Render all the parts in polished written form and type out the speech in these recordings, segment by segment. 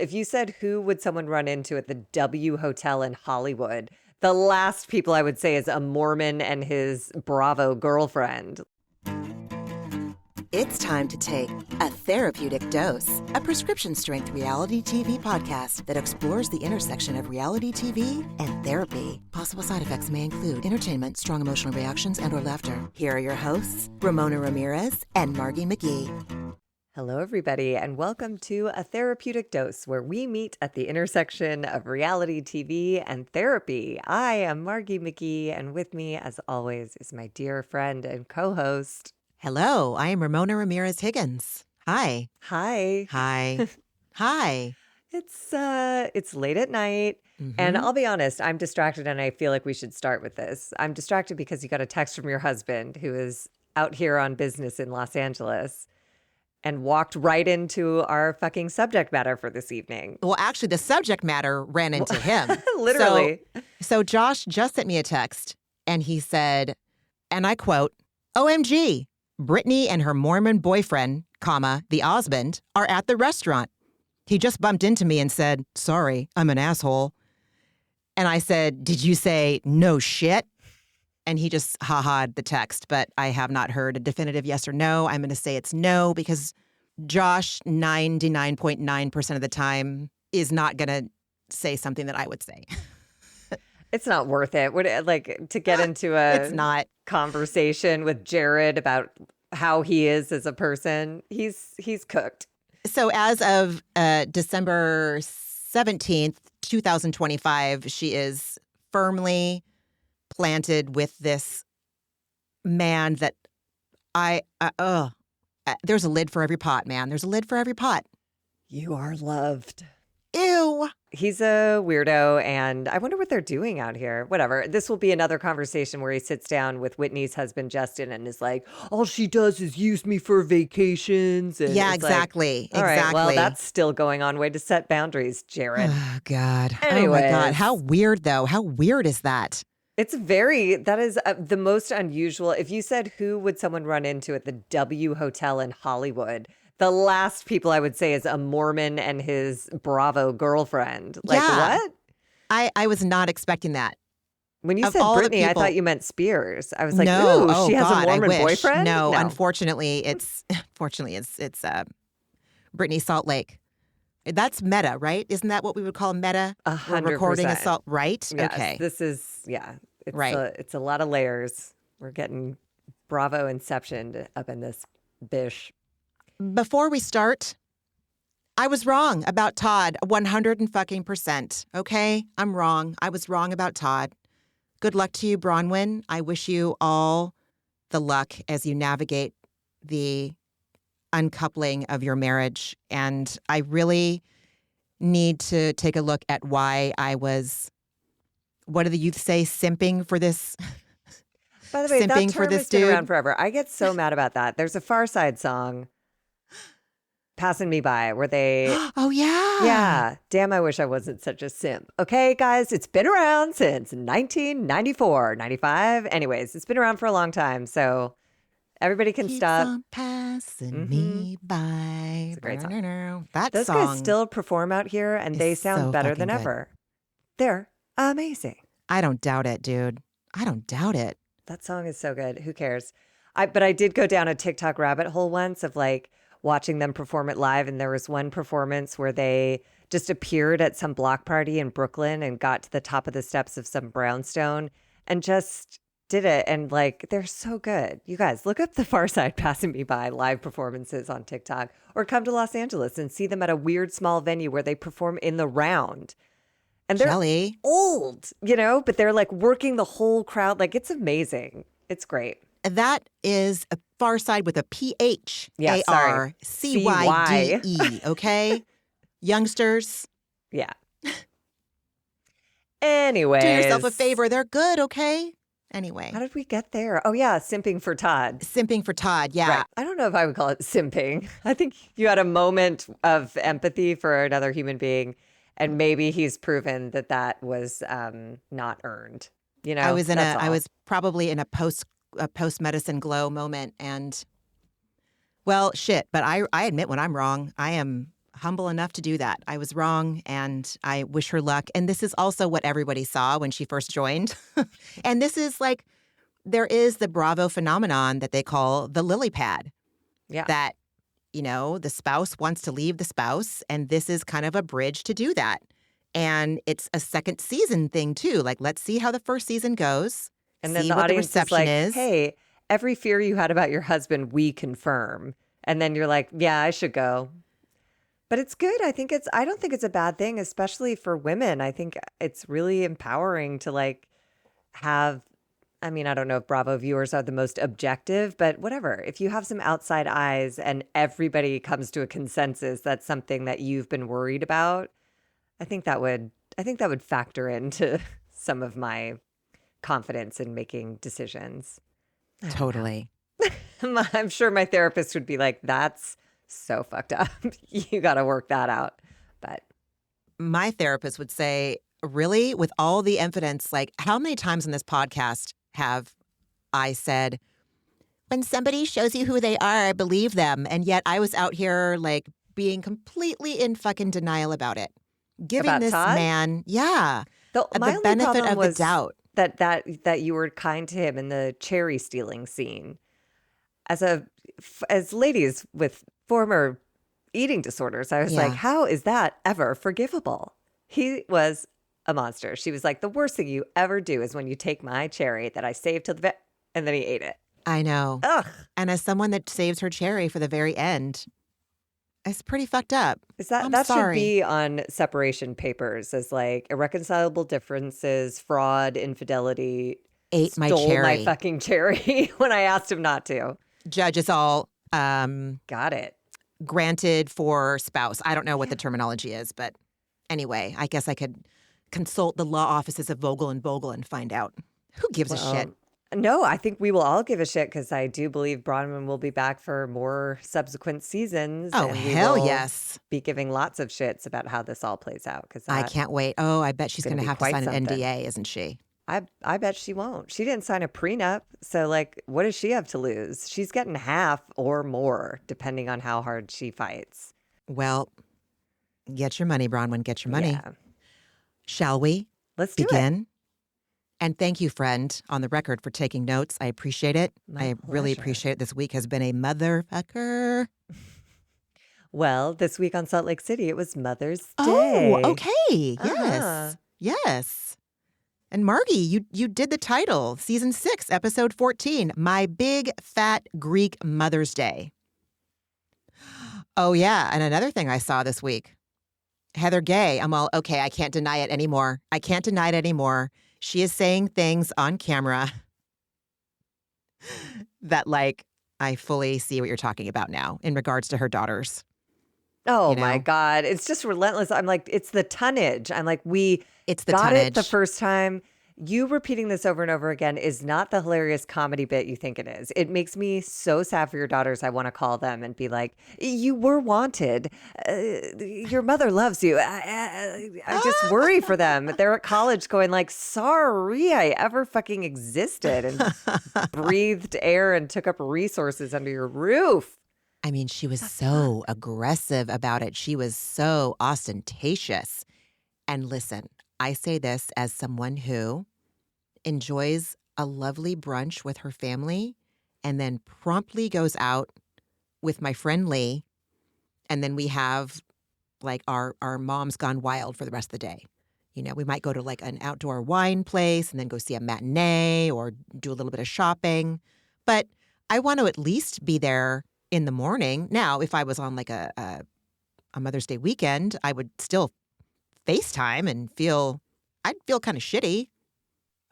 If you said, who would someone run into at the W Hotel in Hollywood? The last people I would say is a Mormon and his Bravo girlfriend. It's time to take A Therapeutic Dose, a prescription-strength reality TV podcast that explores the intersection of reality TV and therapy. Possible side effects may include entertainment, strong emotional reactions, and/or laughter. Here are your hosts, Ramona Ramirez and Margie McGee. Hello, everybody, and welcome to A Therapeutic Dose, where we meet at the intersection of reality TV and therapy. I am Margie McGee, and with me, as always, is my dear friend and co-host. Hello, I am Ramona Ramirez Higgins. Hi. Hi. Hi. Hi. It's late at night, and I'll be honest, I'm distracted, and I feel like we should start with this. I'm distracted because you got a text from your husband, who is out here on business in Los Angeles, and walked right into our fucking subject matter for this evening. Well, actually, the subject matter ran into him. Literally. So Josh just sent me a text, and he said, and I quote, "OMG, Brittany and her Mormon boyfriend, the husband, are at the restaurant. He just bumped into me and said, 'Sorry, I'm an asshole.' And I said, 'Did you say no shit?' And he just ha-ha'd the text, but I have not heard a definitive yes or no. I'm going to say it's no because Josh, 99.9% of the time, is not going to say something that I would say. It's not worth it. To get into a It's not. conversation with Jared about how he is as a person. He's cooked. So as of December 17th, 2025, she is firmly planted with this man that there's a lid for every pot, man. There's a lid for every pot. You are loved. Ew. He's a weirdo, and I wonder what they're doing out here. Whatever. This will be another conversation where he sits down with Whitney's husband, Justin, and is like, all she does is use me for vacations. And Yeah, it's exactly. Like, all right, exactly. well, that's still going on. Way to set boundaries, Jared. Oh, God. Anyways. Oh, my God. How weird, though. How weird is that? That is the most unusual. If you said, who would someone run into at the W Hotel in Hollywood? The last people I would say is a Mormon and his Bravo girlfriend. Like, Yeah. what? I was not expecting that. When you Of said all the Brittany, I people- thought you meant Spears. I was like, No. ooh, Oh, she has God, a Mormon I wish. boyfriend? No, unfortunately, it's Brittany Salt Lake. That's meta, right? Isn't that what we would call meta? 100%. We're recording a salt, right? Yes, Okay. this is, yeah. It's Right. It's a lot of layers. We're getting Bravo Inception up in this bish. Before we start, I was wrong about Todd 100%. Okay? I'm wrong. I was wrong about Todd. Good luck to you, Bronwyn. I wish you all the luck as you navigate the uncoupling of your marriage. And I really need to take a look at why I was, what do the youth say, simping for this? By the way, that Simping term for this has been dude. around forever. I get so mad about that. There's a Far Side song, Passing Me By, where they... Oh, yeah. Yeah. Damn, I wish I wasn't such a simp. Okay, guys, it's been around since 1994, 95. Anyways, it's been around for a long time, so everybody can Keeps stop. on passing me by. It's a great song. That Those song guys still perform out here, and is they sound so better fucking than good. ever. They're amazing. I don't doubt it, dude. I don't doubt it. That song is so good. Who cares? But I did go down a TikTok rabbit hole once of like watching them perform it live. And there was one performance where they just appeared at some block party in Brooklyn and got to the top of the steps of some brownstone and just did it. And like, they're so good. You guys, look up the Far Side Passing Me By live performances on TikTok, or come to Los Angeles and see them at a weird small venue where they perform in the round. And they're Jelly. old, but they're like working the whole crowd. Like, it's amazing. It's great. That is a Far Side with a PH. Yeah, sorry. ARCYDE. Okay? Youngsters, Yeah. Anyways. do yourself a favor. They're good, okay? Anyway. How did we get there? Oh, yeah. Simping for Todd. Simping for Todd. Yeah. Right. I don't know if I would call it simping. I think you had a moment of empathy for another human being, and maybe he's proven that was not earned. I was probably in a post medicine glow moment, and well, shit. But I admit when I'm wrong. I am humble enough to do that. I was wrong, and I wish her luck. And this is also what everybody saw when she first joined. And this is like, there is the Bravo phenomenon that they call the lily pad. Yeah. That, the spouse wants to leave the spouse, and this is kind of a bridge to do that. And it's a second season thing, too. Like, let's see how the first season goes. And then see the what audience the reception is like, is. hey, every fear you had about your husband, we confirm. And then you're like, yeah, I should go. But it's good. I don't think it's a bad thing, especially for women. I think it's really empowering to like have, I mean, I don't know if Bravo viewers are the most objective, but whatever. If you have some outside eyes and everybody comes to a consensus that's something that you've been worried about, I think that would factor into some of my confidence in making decisions. Totally. I'm sure my therapist would be like, that's so fucked up. You got to work that out. But My therapist would say, really, with all the evidence, like how many times in this podcast have I said, when somebody shows you who they are, I believe them. And yet I was out here like being completely in fucking denial about it. Giving about this Todd? man, My the only benefit problem of the was doubt. that you were kind to him in the cherry stealing scene. As ladies with former eating disorders, I was Yeah. like, how is that ever forgivable? He was a monster. She was like, the worst thing you ever do is when you take my cherry that I saved till the vet, and then he ate it. I know. Ugh. And as someone that saves her cherry for the very end, it's pretty fucked up. I'm That sorry. should be on separation papers as like irreconcilable differences, fraud, infidelity. Ate my Stole my cherry. fucking cherry when I asked him not to. Judge is all Got it. granted for spouse. I don't know what the terminology is, but anyway, I guess I could consult the law offices of Vogel and Vogel and find out. Who gives a shit? No, I think we will all give a shit because I do believe Bronwyn will be back for more subsequent seasons. Oh, and we hell will yes. Be giving lots of shits about how this all plays out. Because I can't wait. Oh, I bet she's gonna going to be have to quite sign an something. NDA, isn't she? I bet she won't. She didn't sign a prenup. So, like, what does she have to lose? She's getting half or more, depending on how hard she fights. Well, get your money, Bronwyn. Get your money. Yeah. Shall we Let's do it. begin? And thank you, friend, on the record for taking notes. I appreciate it. My I really pleasure. appreciate it. This week has been a motherfucker. Well, this week on Salt Lake City, it was Mother's Day. Oh, okay. Yes. Uh-huh. Yes. And Margie, you did the title, season 6, episode 14, My Big Fat Greek Mother's Day. Oh, yeah. And another thing I saw this week, Heather Gay. I'm all, okay, I can't deny it anymore. I can't deny it anymore. She is saying things on camera that, like, I fully see what you're talking about now in regards to her daughters. Oh You my know? God. It's just relentless. I'm like, it's the tonnage. I'm like, we It's the got tonnage. it the first time. You repeating this over and over again is not the hilarious comedy bit you think it is. It makes me so sad for your daughters. I want to call them and be like, you were wanted. Your mother loves you. I just worry for them. They're at college going like, sorry I ever fucking existed and breathed air and took up resources under your roof. I mean, she was so aggressive about it. She was so ostentatious. And listen, I say this as someone who enjoys a lovely brunch with her family and then promptly goes out with my friend Lee. And then we have like our mom's gone wild for the rest of the day. You know, we might go to like an outdoor wine place and then go see a matinee or do a little bit of shopping. But I want to at least be there in the morning. Now, if I was on like a Mother's Day weekend, I would still FaceTime and I'd feel kind of shitty,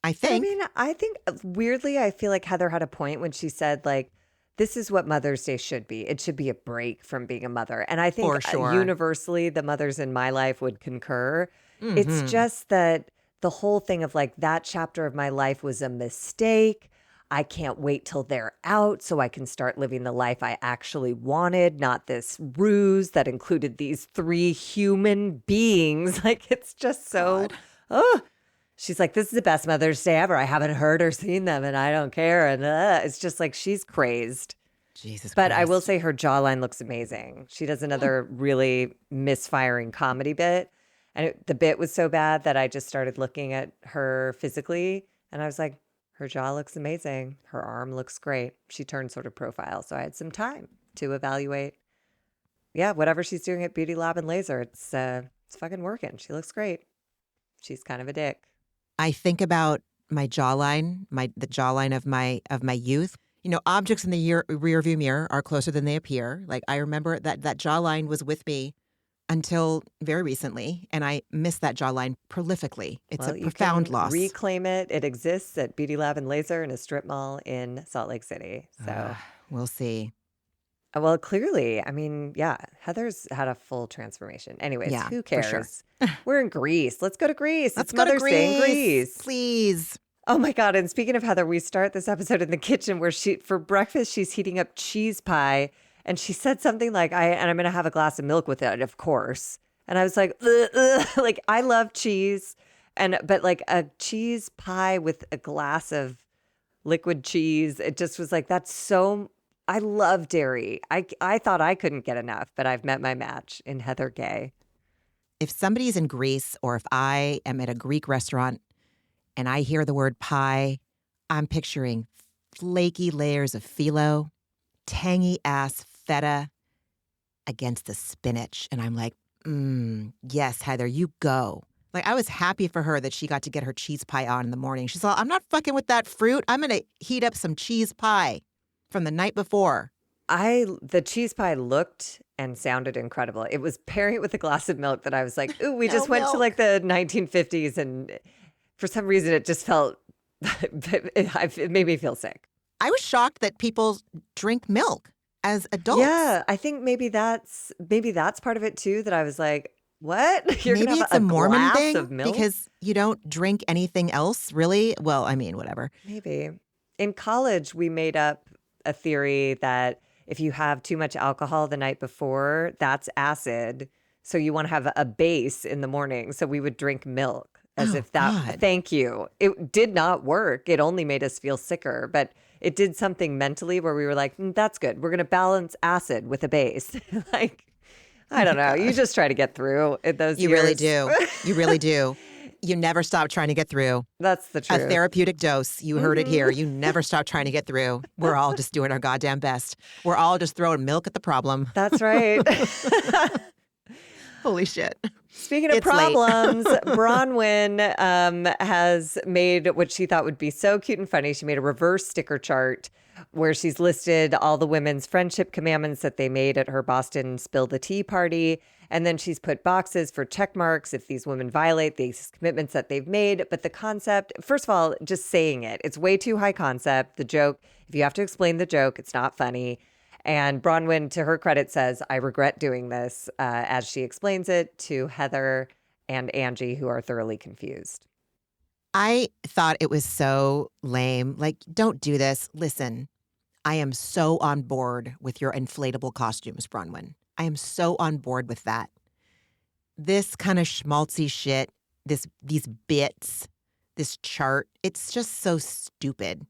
I think. I mean, I think weirdly, I feel like Heather had a point when she said, like, this is what Mother's Day should be. It should be a break from being a mother. And I think For sure. universally, the mothers in my life would concur. Mhm. It's just that the whole thing of like, that chapter of my life was a mistake. I can't wait till they're out so I can start living the life I actually wanted, not this ruse that included these 3 human beings. Like, it's just so, she's like, this is the best Mother's Day ever. I haven't heard or seen them and I don't care. And it's just like, she's crazed. Jesus But I will Christ. say her jawline looks amazing. She does another really misfiring comedy bit. And the bit was so bad that I just started looking at her physically. And I was like, her jaw looks amazing. Her arm looks great. She turned sort of profile. So I had some time to evaluate. Yeah, whatever she's doing at Beauty Lab and Laser, it's fucking working. She looks great. She's kind of a dick. I think about my jawline, the jawline of my youth. You know, objects in the rear view mirror are closer than they appear. Like, I remember that jawline was with me until very recently, and I miss that jawline prolifically. It's Well, a you profound can loss. reclaim it. It exists at Beauty Lab and Laser in a strip mall in Salt Lake City. So, We'll see. well, clearly, I mean, yeah, Heather's had a full transformation. Anyways, Yeah, who for sure. cares? We're in Greece. Let's go to Greece. Let's It's go to Mother's Day in Greece. please. Oh my God. And speaking of Heather, we start this episode in the kitchen where for breakfast, she's heating up cheese pie. And she said something like, I'm going to have a glass of milk with it, of course. And I was like, ugh, ugh. Like, I love cheese. But like a cheese pie with a glass of liquid cheese, it just was like, I love dairy. I thought I couldn't get enough, but I've met my match in Heather Gay. If somebody's in Greece or if I am at a Greek restaurant and I hear the word pie, I'm picturing flaky layers of phyllo, tangy ass feta against the spinach. And I'm like, yes, Heather, you go. Like, I was happy for her that she got to get her cheese pie on in the morning. She's all, I'm not fucking with that fruit. I'm going to heat up some cheese pie from the night before. The cheese pie looked and sounded incredible. It was pairing it with a glass of milk that I was like, ooh, we No just went to milk. like the 1950s. And for some reason, it just felt, it made me feel sick. I was shocked that people drink milk as adults. Yeah, I think maybe that's part of it too, that I was like, what? You're Maybe going to it's have a Mormon glass thing of milk? because you don't drink anything else, really. Well, I mean, whatever. Maybe. In college, we made up a theory that if you have too much alcohol the night before, that's acid. So you want to have a base in the morning. So we would drink milk as if that, God. thank you. It did not work. It only made us feel sicker, but it did something mentally where we were like, that's good. We're going to balance acid with a base. Like, I don't know. You just try to get through in those You years. really do. You really do. You never stop trying to get through. That's the A truth. therapeutic dose. You heard it here. You never stop trying to get through. We're all just doing our goddamn best. We're all just throwing milk at the problem. That's right. Holy shit. Speaking of It's late. problems, Bronwyn has made what she thought would be so cute and funny. She made a reverse sticker chart where she's listed all the women's friendship commandments that they made at her Boston Spill the Tea party. And then she's put boxes for check marks if these women violate these commitments that they've made. But the concept, first of all, just saying it's way too high concept. The joke, if you have to explain the joke, it's not funny. And Bronwyn, to her credit, says, I regret doing this, as she explains it to Heather and Angie, who are thoroughly confused. I thought it was so lame. Like, don't do this. Listen, I am so on board with your inflatable costumes, Bronwyn. I am so on board with that. This kind of schmaltzy shit, these bits, this chart, it's just so stupid.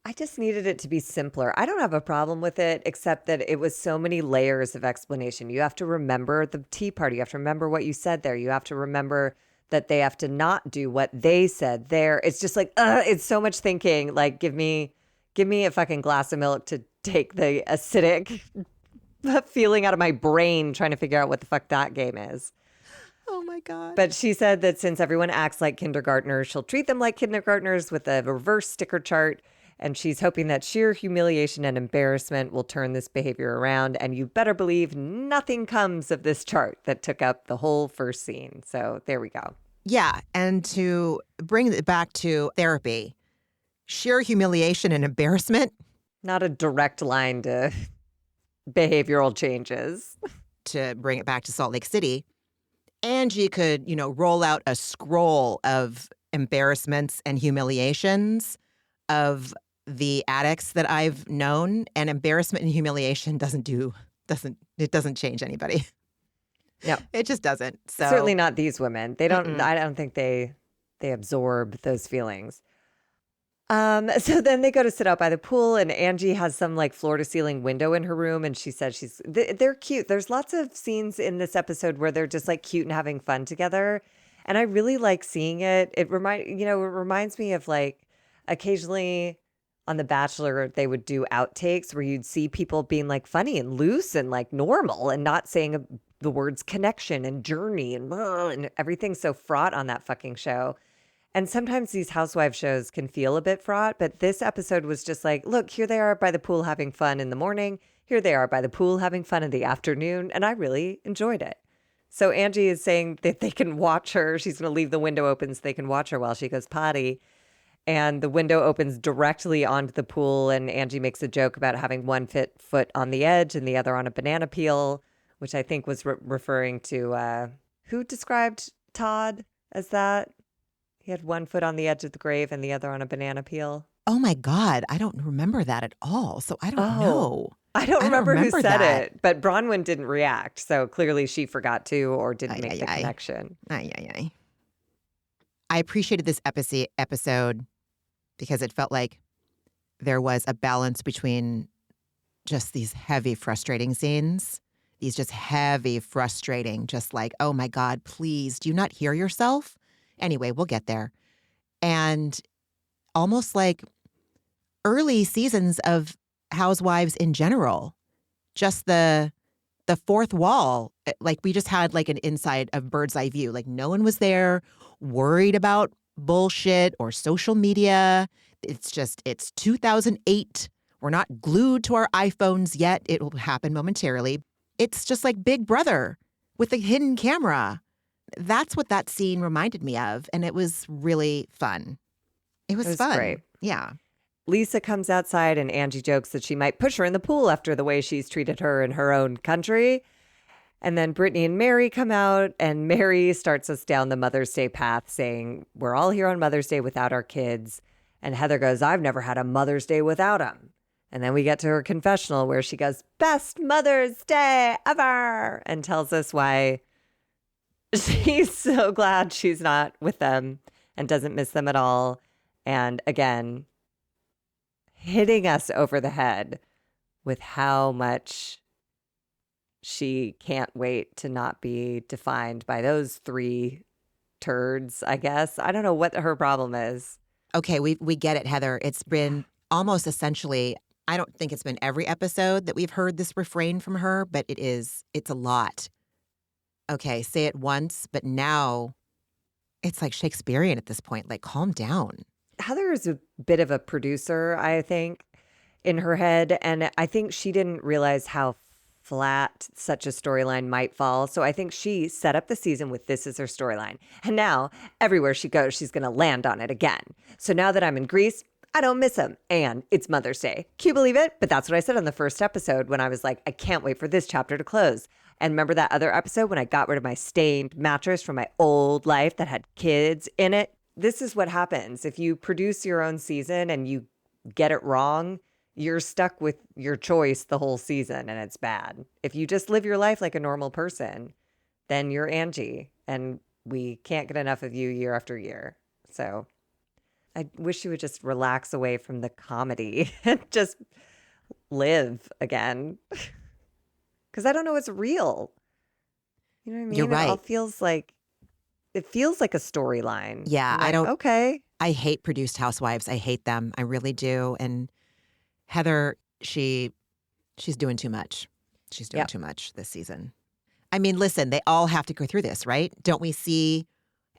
I just needed it to be simpler. I don't have a problem with it, except that it was so many layers of explanation. You have to remember the tea party. You have to remember what you said there. You have to remember that they have to not do what they said there. It's just like, it's so much thinking. Like, give me a fucking glass of milk to take the acidic feeling out of my brain trying to figure out what the fuck that game is. Oh my God. But she said that since everyone acts like kindergartners, she'll treat them like kindergartners with a reverse sticker chart. And she's hoping that sheer humiliation and embarrassment will turn this behavior around. And you better believe nothing comes of this chart that took up the whole first scene. So there we go. Yeah. And to bring it back to therapy, sheer humiliation and embarrassment. Not a direct line to behavioral changes. To bring it back to Salt Lake City, Angie could, roll out a scroll of embarrassments and humiliations of the addicts that I've known, and embarrassment and humiliation doesn't change anybody. No, it just doesn't. So certainly not these women. They don't. I don't think they absorb those feelings. So then they go to sit out by the pool, and Angie has some like floor to ceiling window in her room, and she says they're cute. There's lots of scenes in this episode where they're just like cute and having fun together, and I really like seeing it. It reminds me of like occasionally on The Bachelor they would do outtakes where you'd see people being like funny and loose and like normal and not saying the words connection and journey and everything's so fraught on that fucking show. And sometimes these housewife shows can feel a bit fraught, but this episode was just like, look, here they are by the pool having fun in the morning. Here they are by the pool having fun in the afternoon. And I really enjoyed it. So Angie is saying that they can watch her. She's going to leave the window open so they can watch her while she goes potty. And the window opens directly onto the pool. And Angie makes a joke about having one foot on the edge and the other on a banana peel, which I think was referring to who described Todd as that? He had one foot on the edge of the grave and the other on a banana peel. Oh my God, I don't remember that at all. So I don't know. I don't remember who said that. it, but Bronwyn didn't react. So clearly she forgot to or didn't make the connection. I appreciated this episode because it felt like there was a balance between just these heavy, frustrating scenes. These just heavy, frustrating, just like, oh my God, please, do you not hear yourself? Anyway, we'll get there. And almost like early seasons of Housewives in general, just the fourth wall, like we just had like an inside of bird's eye view. Like no one was there worried about bullshit or social media. It's 2008. We're not glued to our iPhones yet. It will happen momentarily. It's just like Big Brother with a hidden camera. That's what that scene reminded me of, and it was really fun. It was fun. Great. Yeah. Lisa comes outside, and Angie jokes that she might push her in the pool after the way she's treated her in her own country. And then Brittany and Mary come out, and Mary starts us down the Mother's Day path, saying, we're all here on Mother's Day without our kids. And Heather goes, I've never had a Mother's Day without them. And then we get to her confessional where she goes, best Mother's Day ever, and tells us why she's so glad she's not with them and doesn't miss them at all. And again, hitting us over the head with how much she can't wait to not be defined by those three turds, I guess. I don't know what her problem is. Okay, we get it, Heather. It's been almost essentially, I don't think it's been every episode that we've heard this refrain from her, but it's a lot. Okay, say it once, but now it's like Shakespearean at this point. Like, calm down. Heather is a bit of a producer, I think, in her head. And I think she didn't realize how flat such a storyline might fall. So I think she set up the season with this as her storyline. And now everywhere she goes, she's going to land on it again. So now that I'm in Greece, I don't miss him. And it's Mother's Day. Can you believe it? But that's what I said on the first episode when I was like, I can't wait for this chapter to close. And remember that other episode when I got rid of my stained mattress from my old life that had kids in it? This is what happens. If you produce your own season and you get it wrong, you're stuck with your choice the whole season and it's bad. If you just live your life like a normal person, then you're Angie. And we can't get enough of you year after year. So I wish you would just relax away from the comedy and just live again. Because I don't know it's real. You know what I mean? You're right. It all feels like a storyline. Yeah, I don't. Okay. I hate produced housewives. I hate them. I really do. And Heather, she's doing too much. She's doing too much this season. I mean, listen, they all have to go through this, right? Don't we see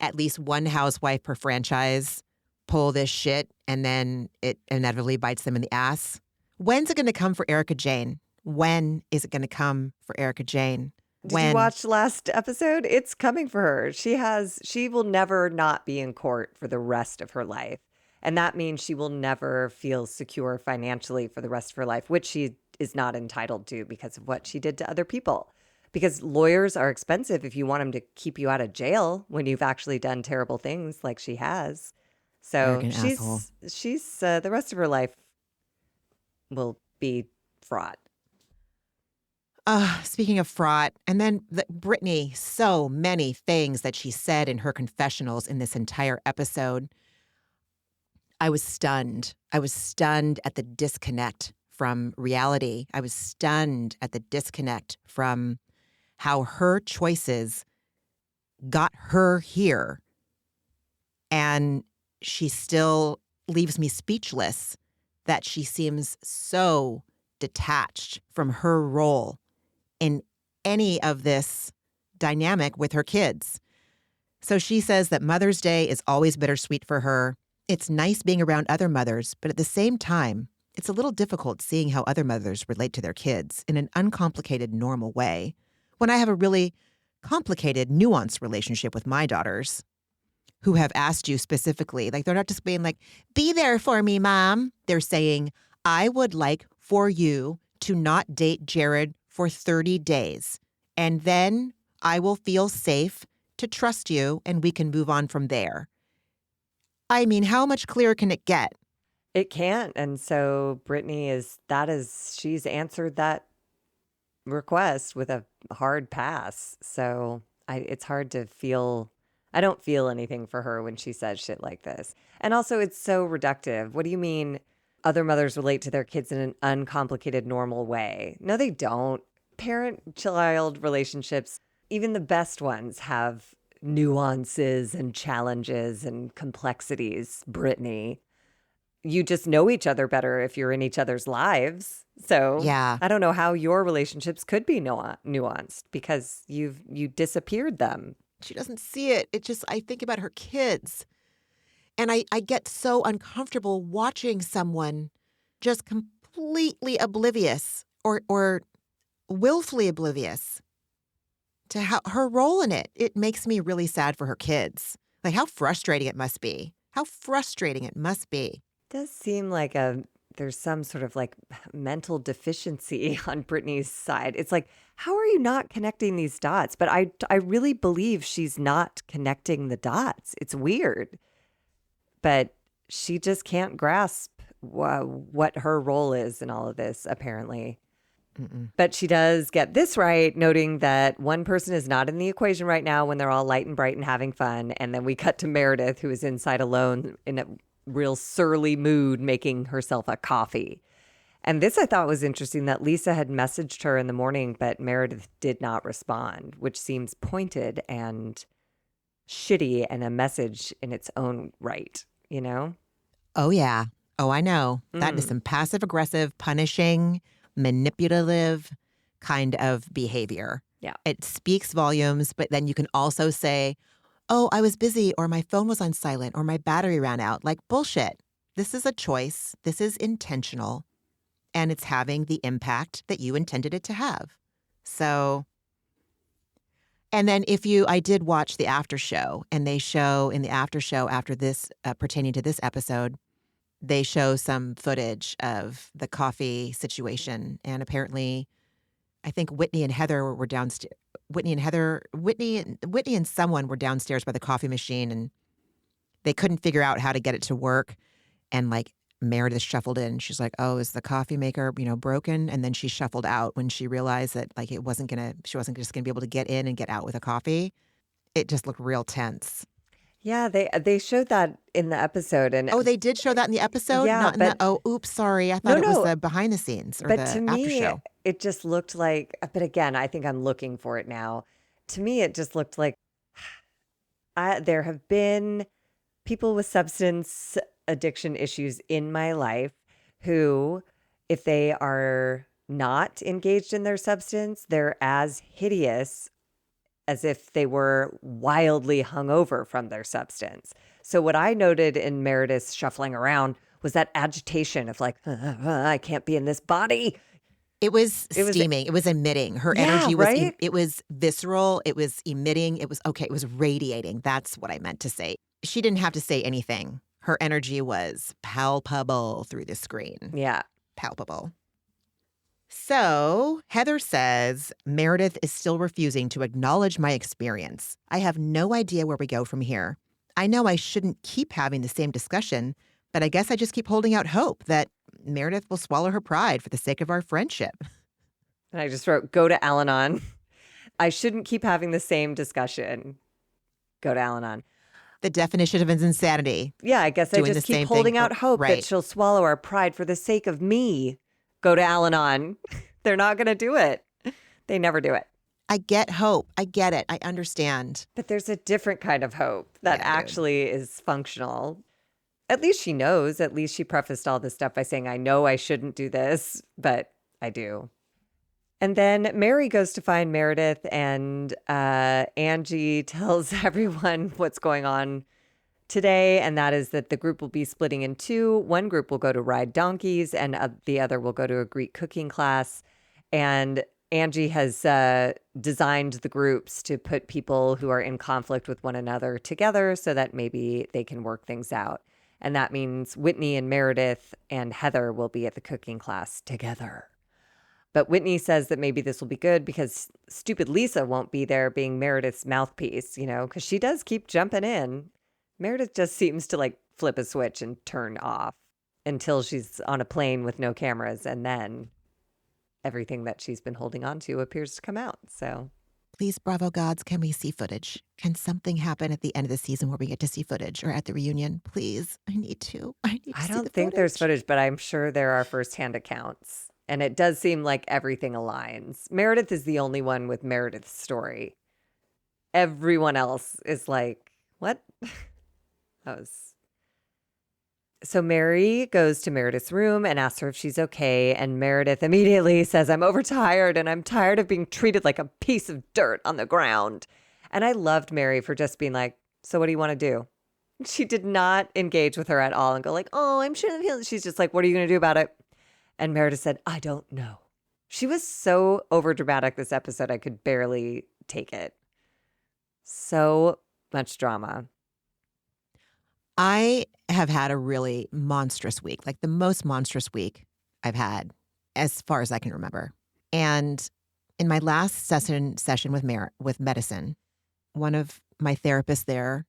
at least one housewife per franchise pull this shit and then it inevitably bites them in the ass? When's it going to come for Erica Jane? When is it going to come for Erica Jane? Did you watch last episode? It's coming for her. She will never not be in court for the rest of her life. And that means she will never feel secure financially for the rest of her life, which she is not entitled to because of what she did to other people. Because lawyers are expensive if you want them to keep you out of jail when you've actually done terrible things like she has. So she's the rest of her life will be fraught. Speaking of fraught, and then Brittany, so many things that she said in her confessionals in this entire episode. I was stunned. I was stunned at the disconnect from reality. I was stunned at the disconnect from how her choices got her here. And she still leaves me speechless that she seems so detached from her role in any of this dynamic with her kids. So she says that Mother's Day is always bittersweet for her. It's nice being around other mothers, but at the same time, it's a little difficult seeing how other mothers relate to their kids in an uncomplicated, normal way when I have a really complicated, nuanced relationship with my daughters who have asked you specifically. Like, they're not just being like, be there for me, Mom. They're saying, I would like for you to not date Jared for 30 days. And then I will feel safe to trust you and we can move on from there. I mean, how much clearer can it get? It can't. And so she's answered that request with a hard pass. So it's hard to feel, I don't feel anything for her when she says shit like this. And also, it's so reductive. What do you mean other mothers relate to their kids in an uncomplicated, normal way? No, they don't. Parent-child relationships, even the best ones, have nuances and challenges and complexities, Brittany. You just know each other better if you're in each other's lives. So Yeah. I don't know how your relationships could be nuanced because you disappeared them. She doesn't see it. I think about her kids. And I get so uncomfortable watching someone just completely oblivious or willfully oblivious to her role in it. It makes me really sad for her kids. Like, how frustrating it must be. How frustrating it must be. Does seem like there's some sort of like mental deficiency on Brittany's side. It's like, how are you not connecting these dots? But I really believe she's not connecting the dots. It's weird. But she just can't grasp what her role is in all of this, apparently. Mm-mm. But she does get this right, noting that one person is not in the equation right now when they're all light and bright and having fun. And then we cut to Meredith, who is inside alone in a real surly mood, making herself a coffee. And this I thought was interesting, that Lisa had messaged her in the morning, but Meredith did not respond, which seems pointed and shitty and a message in its own right, you know? Oh, yeah. Oh, I know. That is some passive aggressive, punishing, manipulative kind of behavior. Yeah. It speaks volumes, but then you can also say, oh, I was busy, or my phone was on silent, or my battery ran out. Like, bullshit. This is a choice. This is intentional. And it's having the impact that you intended it to have. So, and then I did watch the after show, and they show in the after show after this, pertaining to this episode, they show some footage of the coffee situation. And apparently, I think Whitney and Heather were downstairs. Whitney and someone were downstairs by the coffee machine, and they couldn't figure out how to get it to work. And like, Meredith shuffled in. She's like, oh, is the coffee maker, broken? And then she shuffled out when she realized that like she wasn't just gonna be able to get in and get out with a coffee. It just looked real tense. Yeah, they showed that in the episode. And oh, they did show that in the episode? Yeah, not in but oh, oops, sorry. I thought it was no. the behind the scenes or But the to after me, show. it just looked like, but again, I think I'm looking for it now. To me, it just looked like there have been people with substance addiction issues in my life who, if they are not engaged in their substance, they're as hideous as if they were wildly hungover from their substance. So what I noted in Meredith's shuffling around was that agitation of like, I can't be in this body. It was steaming. It was emitting. Her energy was, right? It was visceral. It was emitting. It was radiating. That's what I meant to say. She didn't have to say anything. Her energy was palpable through the screen. Yeah. Palpable. So Heather says, Meredith is still refusing to acknowledge my experience. I have no idea where we go from here. I know I shouldn't keep having the same discussion, but I guess I just keep holding out hope that Meredith will swallow her pride for the sake of our friendship. And I just wrote, go to Al-Anon. I shouldn't keep having the same discussion. Go to Al-Anon. The definition of insanity. Yeah, I guess I Doing just the keep same holding thing out hope that right. she'll swallow our pride for the sake of me. Go to Al-Anon. They're not going to do it. They never do it. I get hope. I get it. I understand. But there's a different kind of hope that Yeah, dude. actually is functional. At least she knows. At least she prefaced all this stuff by saying, I know I shouldn't do this, but I do. And then Mary goes to find Meredith, and Angie tells everyone what's going on today, and that is that the group will be splitting in two. One group will go to ride donkeys, and the other will go to a Greek cooking class. And Angie has designed the groups to put people who are in conflict with one another together so that maybe they can work things out. And that means Whitney and Meredith and Heather will be at the cooking class together. But Whitney says that maybe this will be good because stupid Lisa won't be there being Meredith's mouthpiece, because she does keep jumping in. Meredith just seems to like flip a switch and turn off until she's on a plane with no cameras. And then everything that she's been holding on to appears to come out. So Please, Bravo gods, can we see footage? Can something happen at the end of the season where we get to see footage or at the reunion? Please. I need to. I I see don't the think there's footage, but I'm sure there are firsthand accounts. And it does seem like everything aligns. Meredith is the only one with Meredith's story. Everyone else is like, what? That was... So Mary goes to Meredith's room and asks her if she's okay. And Meredith immediately says, I'm overtired and I'm tired of being treated like a piece of dirt on the ground. And I loved Mary for just being like, so what do you want to do? She did not engage with her at all and go like, oh, I'm sure. She's just like, what are you going to do about it? And Meredith said, I don't know. She was so overdramatic this episode, I could barely take it. So much drama. I have had a really monstrous week, like the most monstrous week I've had as far as I can remember. And in my last session with medicine, one of my therapists there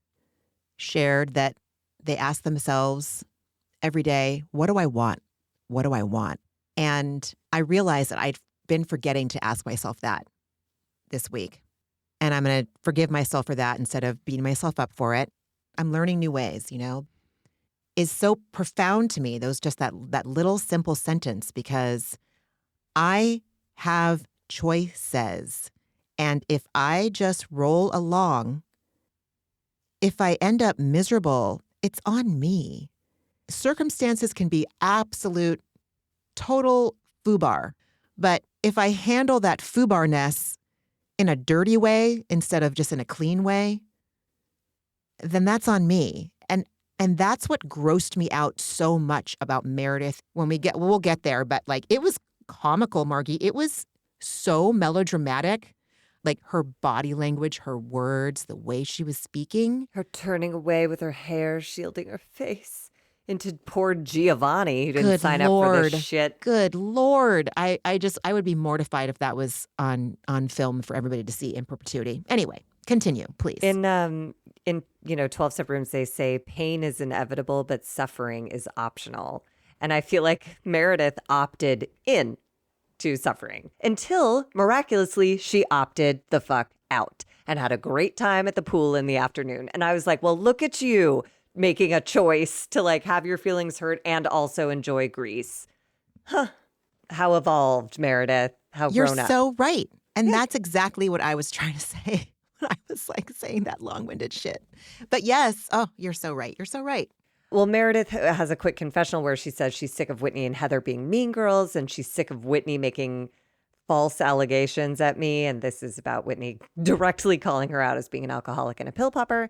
shared that they asked themselves every day, what do I want? What do I want? And I realized that I'd been forgetting to ask myself that this week. And I'm going to forgive myself for that instead of beating myself up for it. I'm learning new ways, is so profound to me. That little simple sentence, because I have choices. And if I just roll along, if I end up miserable, it's on me. Circumstances can be absolute, total foobar. But if I handle that foobarness in a dirty way instead of just in a clean way, then that's on me. And that's what grossed me out so much about Meredith. We'll get there, but like it was comical, Margie. It was so melodramatic. Like her body language, her words, the way she was speaking. Her turning away with her hair shielding her face into poor Giovanni who didn't Good sign Lord. up for this shit. Good Lord. I would be mortified if that was on film for everybody to see in perpetuity. Anyway, continue, please. In 12 Step Rooms, they say pain is inevitable, but suffering is optional. And I feel like Meredith opted in to suffering until miraculously she opted the fuck out and had a great time at the pool in the afternoon. And I was like, well, look at you making a choice to like have your feelings hurt and also enjoy Greece. Huh. How evolved, Meredith. How You're grown up. so right. And that's exactly what I was trying to say. I was like saying that long-winded shit. But yes, you're so right. You're so right. Well, Meredith has a quick confessional where she says she's sick of Whitney and Heather being mean girls, and she's sick of Whitney making false allegations at me. And this is about Whitney directly calling her out as being an alcoholic and a pill popper.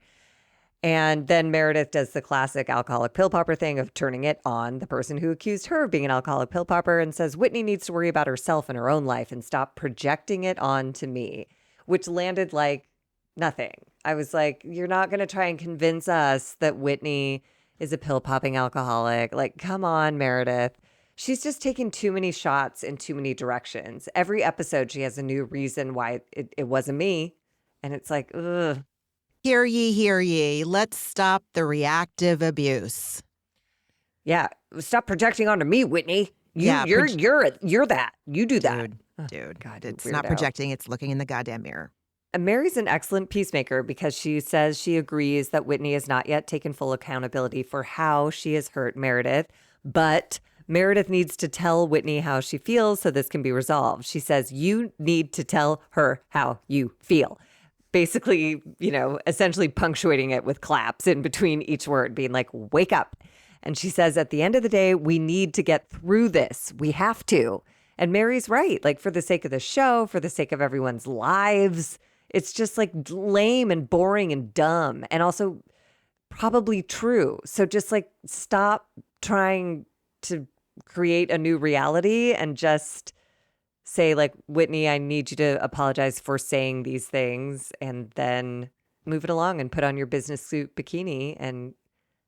And then Meredith does the classic alcoholic pill popper thing of turning it on the person who accused her of being an alcoholic pill popper and says Whitney needs to worry about herself and her own life and stop projecting it onto me, which landed like nothing. I was like, you're not going to try and convince us that Whitney is a pill popping alcoholic. Like, come on, Meredith. She's just taking too many shots in too many directions. Every episode, she has a new reason why it wasn't me. And it's like, ugh. Hear ye, hear ye. Let's stop the reactive abuse. Yeah. Stop projecting onto me, Whitney. You're that. You do that. Dude, God, it's weirdo. not projecting. It's looking in the goddamn mirror. And Mary's an excellent peacemaker because she says she agrees that Whitney has not yet taken full accountability for how she has hurt Meredith, but Meredith needs to tell Whitney how she feels so this can be resolved. She says, you need to tell her how you feel. Basically, essentially punctuating it with claps in between each word, being like, wake up. And she says, at the end of the day, we need to get through this. We have to. And Mary's right. Like, for the sake of the show, for the sake of everyone's lives, it's just like lame and boring and dumb and also probably true. So just like stop trying to create a new reality and just say like, Whitney, I need you to apologize for saying these things, and then move it along and put on your business suit bikini and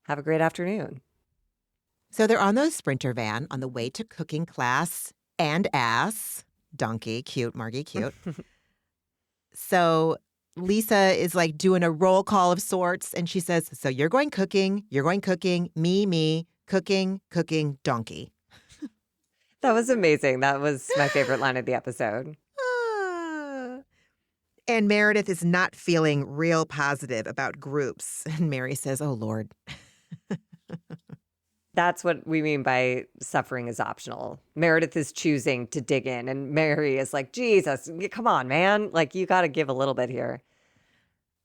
have a great afternoon. So they're on the Sprinter van on the way to cooking class and ass. Donkey, cute, Margie, cute. So Lisa is like doing a roll call of sorts, and she says, so you're going cooking, me, cooking, donkey. That was amazing. That was my favorite line of the episode. And Meredith is not feeling real positive about groups. And Mary says, oh, Lord. That's what we mean by suffering is optional. Meredith is choosing to dig in, and Mary is like, Jesus, come on, man. Like, you got to give a little bit here.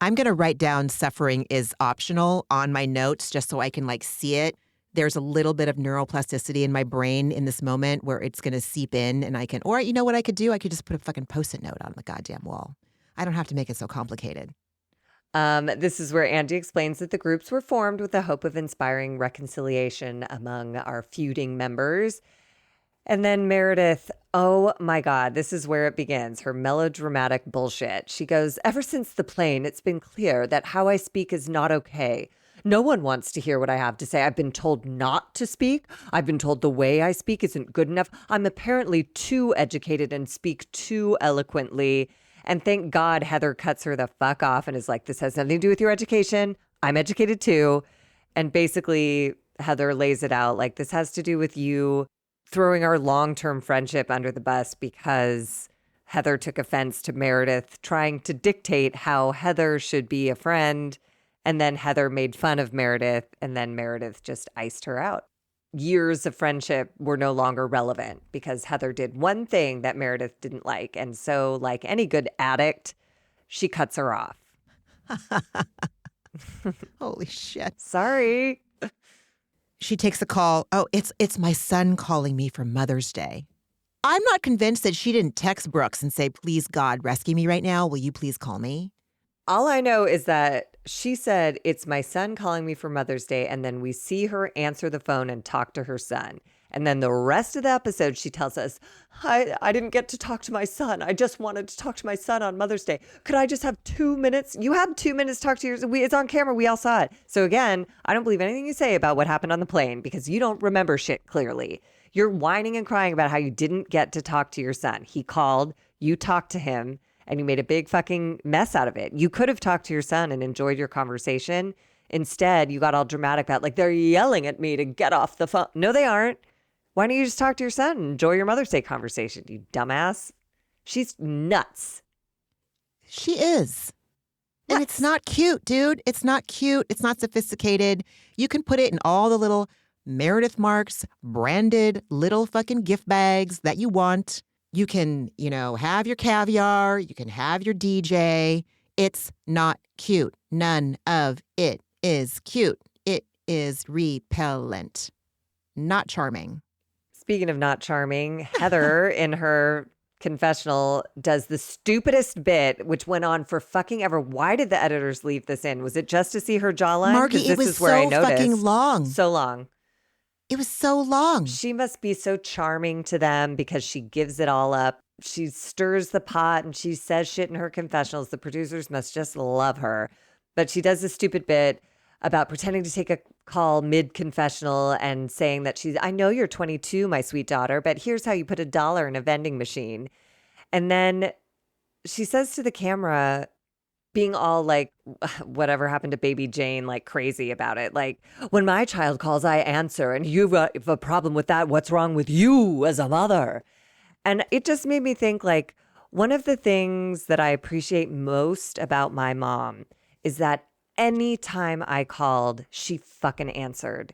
I'm going to write down suffering is optional on my notes just so I can like see it. There's a little bit of neuroplasticity in my brain in this moment where it's going to seep in, and I can, or you know what I could do? I could just put a fucking Post-it note on the goddamn wall. I don't have to make it so complicated. This is where Andy explains that the groups were formed with the hope of inspiring reconciliation among our feuding members. And then Meredith, oh my God, this is where it begins, her melodramatic bullshit. She goes, ever since the plane, it's been clear that how I speak is not okay. No one wants to hear what I have to say. I've been told not to speak. I've been told the way I speak isn't good enough. I'm apparently too educated and speak too eloquently. And thank God Heather cuts her the fuck off and is like, this has nothing to do with your education. I'm educated too. And basically Heather lays it out like, this has to do with you throwing our long-term friendship under the bus because Heather took offense to Meredith trying to dictate how Heather should be a friend. And then Heather made fun of Meredith, and then Meredith just iced her out. Years of friendship were no longer relevant because Heather did one thing that Meredith didn't like. And so, like any good addict, she cuts her off. Holy shit. Sorry. She takes a call. Oh, it's my son calling me for Mother's Day. I'm not convinced that she didn't text Brooks and say, please, God, rescue me right now. Will you please call me? All I know is that she said, it's my son calling me for Mother's Day. And then we see her answer the phone and talk to her son. And then the rest of the episode, she tells us, I didn't get to talk to my son. I just wanted to talk to my son on Mother's Day. Could I just have 2 minutes? You had 2 minutes to talk to it's on camera. We all saw it. So again, I don't believe anything you say about what happened on the plane because you don't remember shit clearly. You're whining and crying about how you didn't get to talk to your son. He called, you talked to him, and you made a big fucking mess out of it. You could have talked to your son and enjoyed your conversation. Instead, you got all dramatic about like, they're yelling at me to get off the phone. No, they aren't. Why don't you just talk to your son and enjoy your Mother's Day conversation, you dumbass? She's nuts. She is. Nuts. And it's not cute, dude. It's not cute. It's not sophisticated. You can put it in all the little Meredith Marks branded little fucking gift bags that you want. You can, have your caviar. You can have your DJ. It's not cute. None of it is cute. It is repellent. Not charming. Speaking of not charming, Heather in her confessional does the stupidest bit, which went on for fucking ever. Why did the editors leave this in? Was it just to see her jawline? Margie, it was so fucking long. So long. It was so long. She must be so charming to them because she gives it all up. She stirs the pot and she says shit in her confessionals. The producers must just love her. But she does this stupid bit about pretending to take a call mid-confessional and saying that I know you're 22, my sweet daughter, but here's how you put $1 in a vending machine. And then she says to the camera, being all like, whatever happened to baby Jane, like crazy about it. Like, when my child calls, I answer, and you have a problem with that. What's wrong with you as a mother? And it just made me think like, One of the things that I appreciate most about my mom is that anytime I called, she fucking answered.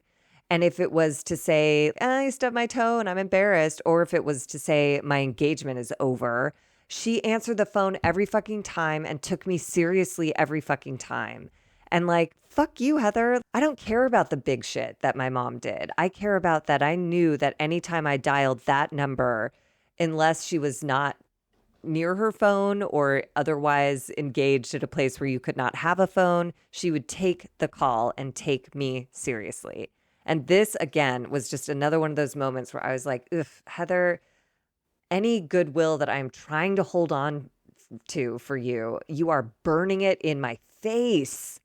And if it was to say, I stubbed my toe and I'm embarrassed, or if it was to say my engagement is over, she answered the phone every fucking time and took me seriously every fucking time. And like, fuck you, Heather. I don't care about the big shit that my mom did. I care about that I knew that anytime I dialed that number, unless she was not near her phone or otherwise engaged at a place where you could not have a phone, she would take the call and take me seriously. And this, again, was just another one of those moments where I was like, ugh, Heather, any goodwill that I'm trying to hold on to for you, you are burning it in my face.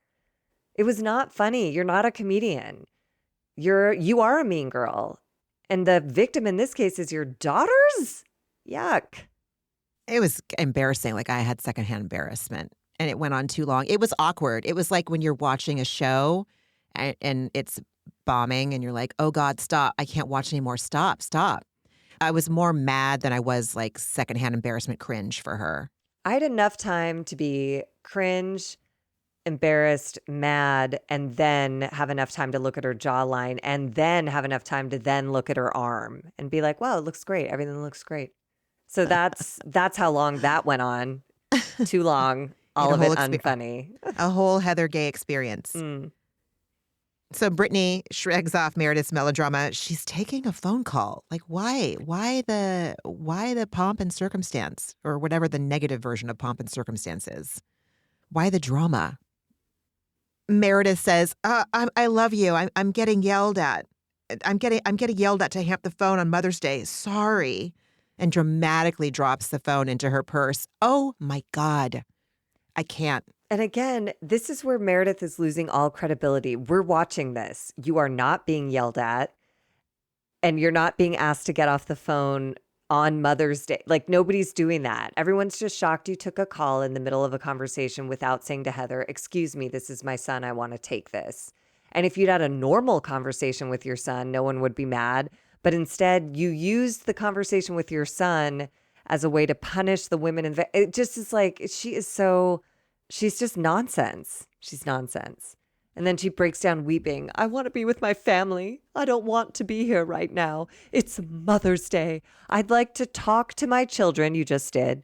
It was not funny. You're not a comedian. You are a mean girl. And the victim in this case is your daughters? Yuck. It was embarrassing. Like I had secondhand embarrassment and it went on too long. It was awkward. It was like when you're watching a show and it's bombing and you're like, oh God, stop. I can't watch anymore. Stop. I was more mad than I was like secondhand embarrassment cringe for her. I had enough time to be cringe, embarrassed, mad, and then have enough time to look at her jawline and then have enough time to then look at her arm and be like, wow, it looks great. Everything looks great. So that's how long that went on. Too long. All of it unfunny. A whole Heather Gay experience. So Brittany shrugs off Meredith's melodrama. She's taking a phone call. Like, why? Why the pomp and circumstance, or whatever the negative version of pomp and circumstance is? Why the drama? Meredith says, I love you. I'm getting yelled at. I'm getting yelled at to hang up the phone on Mother's Day. Sorry. And dramatically drops the phone into her purse. Oh my God. I can't. And again, this is where Meredith is losing all credibility. We're watching this. You are not being yelled at, and you're not being asked to get off the phone on Mother's Day. Like, nobody's doing that. Everyone's just shocked you took a call in the middle of a conversation without saying to Heather, excuse me, this is my son. I want to take this. And if you'd had a normal conversation with your son, no one would be mad. But instead, you used the conversation with your son as a way to punish the women. It just is like, she's just nonsense. She's nonsense. And then she breaks down weeping. I want to be with my family. I don't want to be here right now. It's Mother's Day. I'd like to talk to my children, you just did,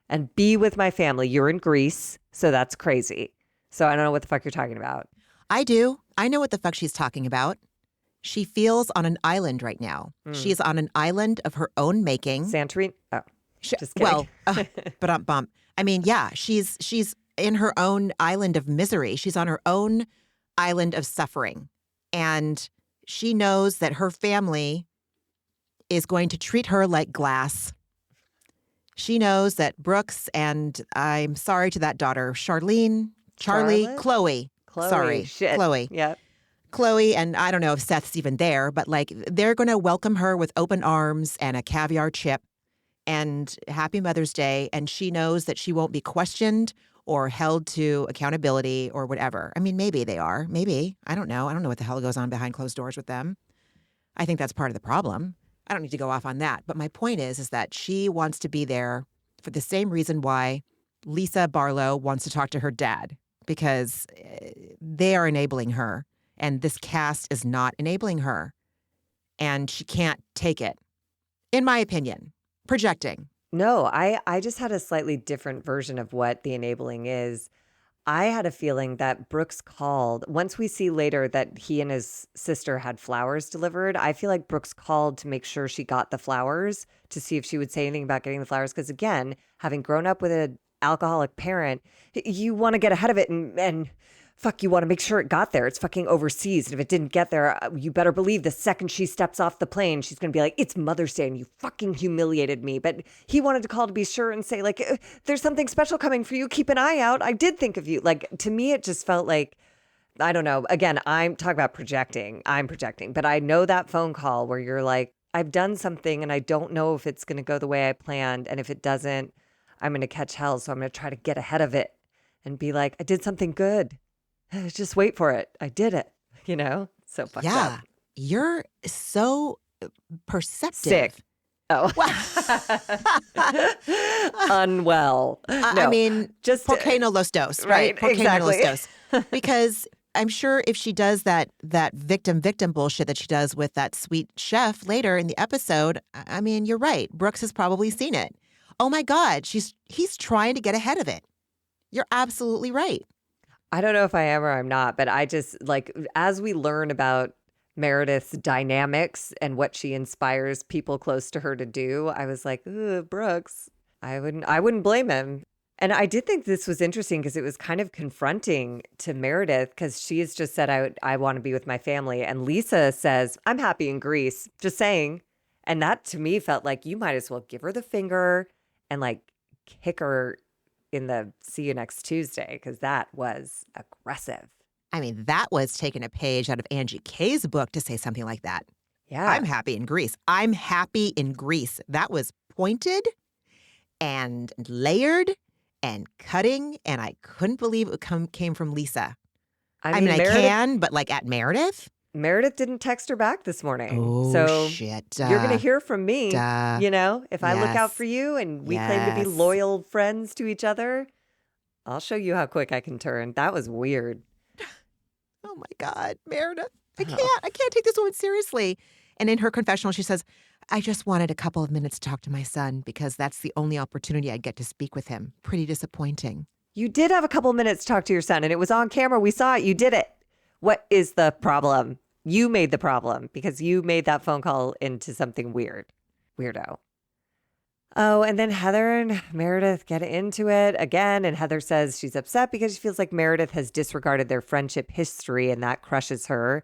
and be with my family. You're in Greece, so that's crazy. So I don't know what the fuck you're talking about. I do. I know what the fuck she's talking about. She feels on an island right now. She's on an island of her own making. Santorini? Oh, just kidding. Well, bump. I mean, yeah, she's in her own island of misery. She's on her own island of suffering. And she knows that her family is going to treat her like glass. She knows that Brooks and, I'm sorry to that daughter, Charlie, Chloe. Sorry, shit. Chloe. Yep. Chloe, and I don't know if Seth's even there, but like they're going to welcome her with open arms and a caviar chip and happy Mother's Day. And she knows that she won't be questioned or held to accountability or whatever. I mean, maybe they are. Maybe. I don't know. I don't know what the hell goes on behind closed doors with them. I think that's part of the problem. I don't need to go off on that. But my point is that she wants to be there for the same reason why Lisa Barlow wants to talk to her dad, because they are enabling her. And this cast is not enabling her. And she can't take it, in my opinion. Projecting. No, I just had a slightly different version of what the enabling is. I had a feeling that Brooks called. Once we see later that he and his sister had flowers delivered, I feel like Brooks called to make sure she got the flowers, to see if she would say anything about getting the flowers. Because again, having grown up with an alcoholic parent, you want to get ahead of it and fuck, you want to make sure it got there. It's fucking overseas. And if it didn't get there, you better believe the second she steps off the plane, she's going to be like, it's Mother's Day and you fucking humiliated me. But he wanted to call to be sure and say, like, there's something special coming for you. Keep an eye out. I did think of you. Like, to me, it just felt like, I don't know. Again, I'm talking about projecting. I'm projecting. But I know that phone call where you're like, I've done something and I don't know if it's going to go the way I planned. And if it doesn't, I'm going to catch hell. So I'm going to try to get ahead of it and be like, I did something good. Just wait for it. I did it, So fucked up. You're so perceptive. Sick. Oh. Unwell. I No, mean, just por qué no los dos, right? Por qué no los exactly. dos? Because I'm sure if she does that victim bullshit that she does with that sweet chef later in the episode, I mean, you're right. Brooks has probably seen it. Oh my God, he's trying to get ahead of it. You're absolutely right. I don't know if I am or I'm not, but I just like as we learn about Meredith's dynamics and what she inspires people close to her to do, I was like, ooh, Brooks. I wouldn't blame him. And I did think this was interesting because it was kind of confronting to Meredith because she has just said, I want to be with my family. And Lisa says, I'm happy in Greece, just saying. And that to me felt like you might as well give her the finger and like kick her in the see you next Tuesday because that was aggressive. I mean, that was taking a page out of Angie K's book to say something like that. Yeah. I'm happy in Greece. I'm happy in Greece. That was pointed and layered and cutting, and I couldn't believe it came from Lisa. I mean, I can, but like at Meredith? Meredith didn't text her back this morning. Oh, so shit. you're going to hear from me, Duh. if I look out Yes. for you and we claim to be Yes. loyal friends to each other, I'll show you how quick I can turn. That was weird. Oh my God, Meredith. I Oh. can't take this woman seriously. And in her confessional, she says, I just wanted a couple of minutes to talk to my son because that's the only opportunity I get to speak with him. Pretty disappointing. You did have a couple minutes to talk to your son and it was on camera. We saw it. You did it. What is the problem? You made the problem because you made that phone call into something weird. Weirdo. Oh, and then Heather and Meredith get into it again. And Heather says she's upset because she feels like Meredith has disregarded their friendship history and that crushes her.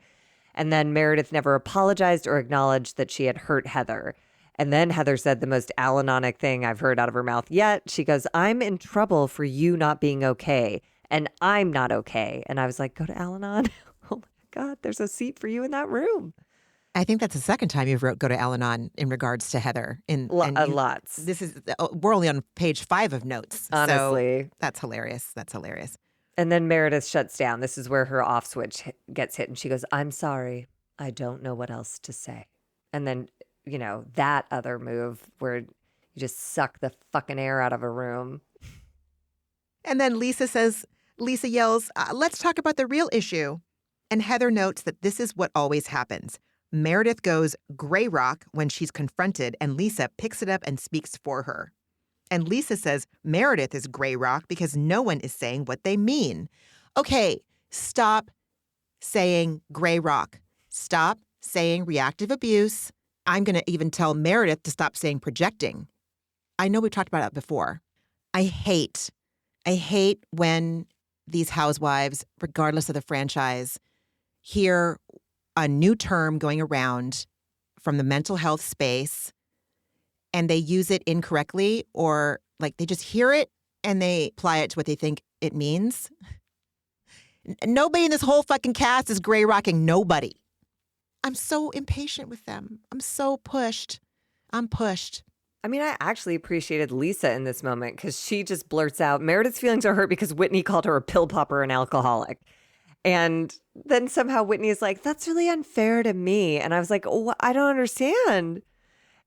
And then Meredith never apologized or acknowledged that she had hurt Heather. And then Heather said the most Al-Anonic thing I've heard out of her mouth yet. She goes, I'm in trouble for you not being okay. And I'm not okay. And I was like, go to Al-Anon. Oh my God, there's a seat for you in that room. I think that's the second time you've wrote "Go to Al-Anon" in regards to Heather. Lots. This is we're only on page 5 of notes. Honestly. So that's hilarious. That's hilarious. And then Meredith shuts down. This is where her off switch gets hit. And she goes, I'm sorry. I don't know what else to say. And then, that other move where you just suck the fucking air out of a room. And then Lisa yells, let's talk about the real issue. And Heather notes that this is what always happens. Meredith goes gray rock when she's confronted, and Lisa picks it up and speaks for her. And Lisa says Meredith is gray rock because no one is saying what they mean. Okay, stop saying gray rock. Stop saying reactive abuse. I'm going to even tell Meredith to stop saying projecting. I know we've talked about it before. I hate when these housewives, regardless of the franchise, hear a new term going around from the mental health space and they use it incorrectly, or like they just hear it and they apply it to what they think it means. Nobody in this whole fucking cast is gray rocking nobody. I'm so impatient with them. I'm so pushed. I'm pushed. I mean, I actually appreciated Lisa in this moment because she just blurts out, Meredith's feelings are hurt because Whitney called her a pill popper and alcoholic. And then somehow Whitney is like, that's really unfair to me. And I was like, oh, I don't understand.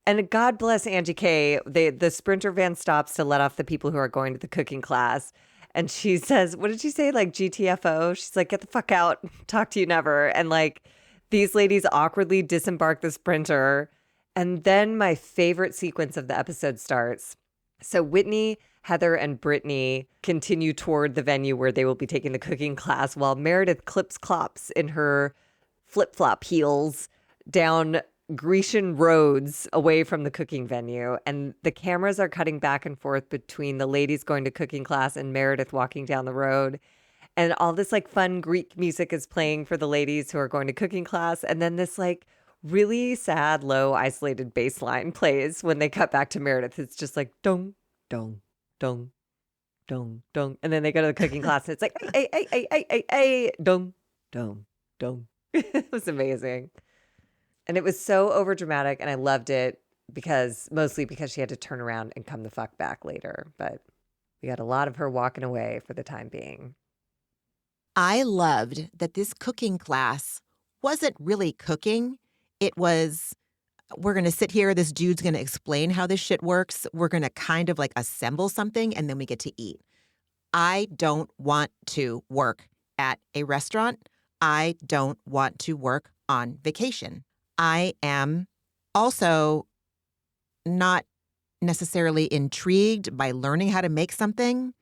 And God bless Angie K. The Sprinter van stops to let off the people who are going to the cooking class. And she says, what did she say? Like GTFO? She's like, get the fuck out. Talk to you never. And like these ladies awkwardly disembark the Sprinter. And then my favorite sequence of the episode starts. So Whitney, Heather, and Brittany continue toward the venue where they will be taking the cooking class while Meredith clips clops in her flip-flop heels down Grecian roads away from the cooking venue. And the cameras are cutting back and forth between the ladies going to cooking class and Meredith walking down the road. And all this like fun Greek music is playing for the ladies who are going to cooking class. And then this like really sad, low, isolated bass line plays when they cut back to Meredith. It's just like dong, dong, dong, dong, dong. And then they go to the cooking class and it's like, hey, dong, dong, dong. It was amazing. And it was so overdramatic and I loved it mostly because she had to turn around and come the fuck back later. But we got a lot of her walking away for the time being. I loved that this cooking class wasn't really cooking. It was We're going to sit here. This dude's going to explain how this shit works. We're going to kind of like assemble something and then we get to eat. I don't want to work at a restaurant. I don't want to work on vacation. I am also not necessarily intrigued by learning how to make something.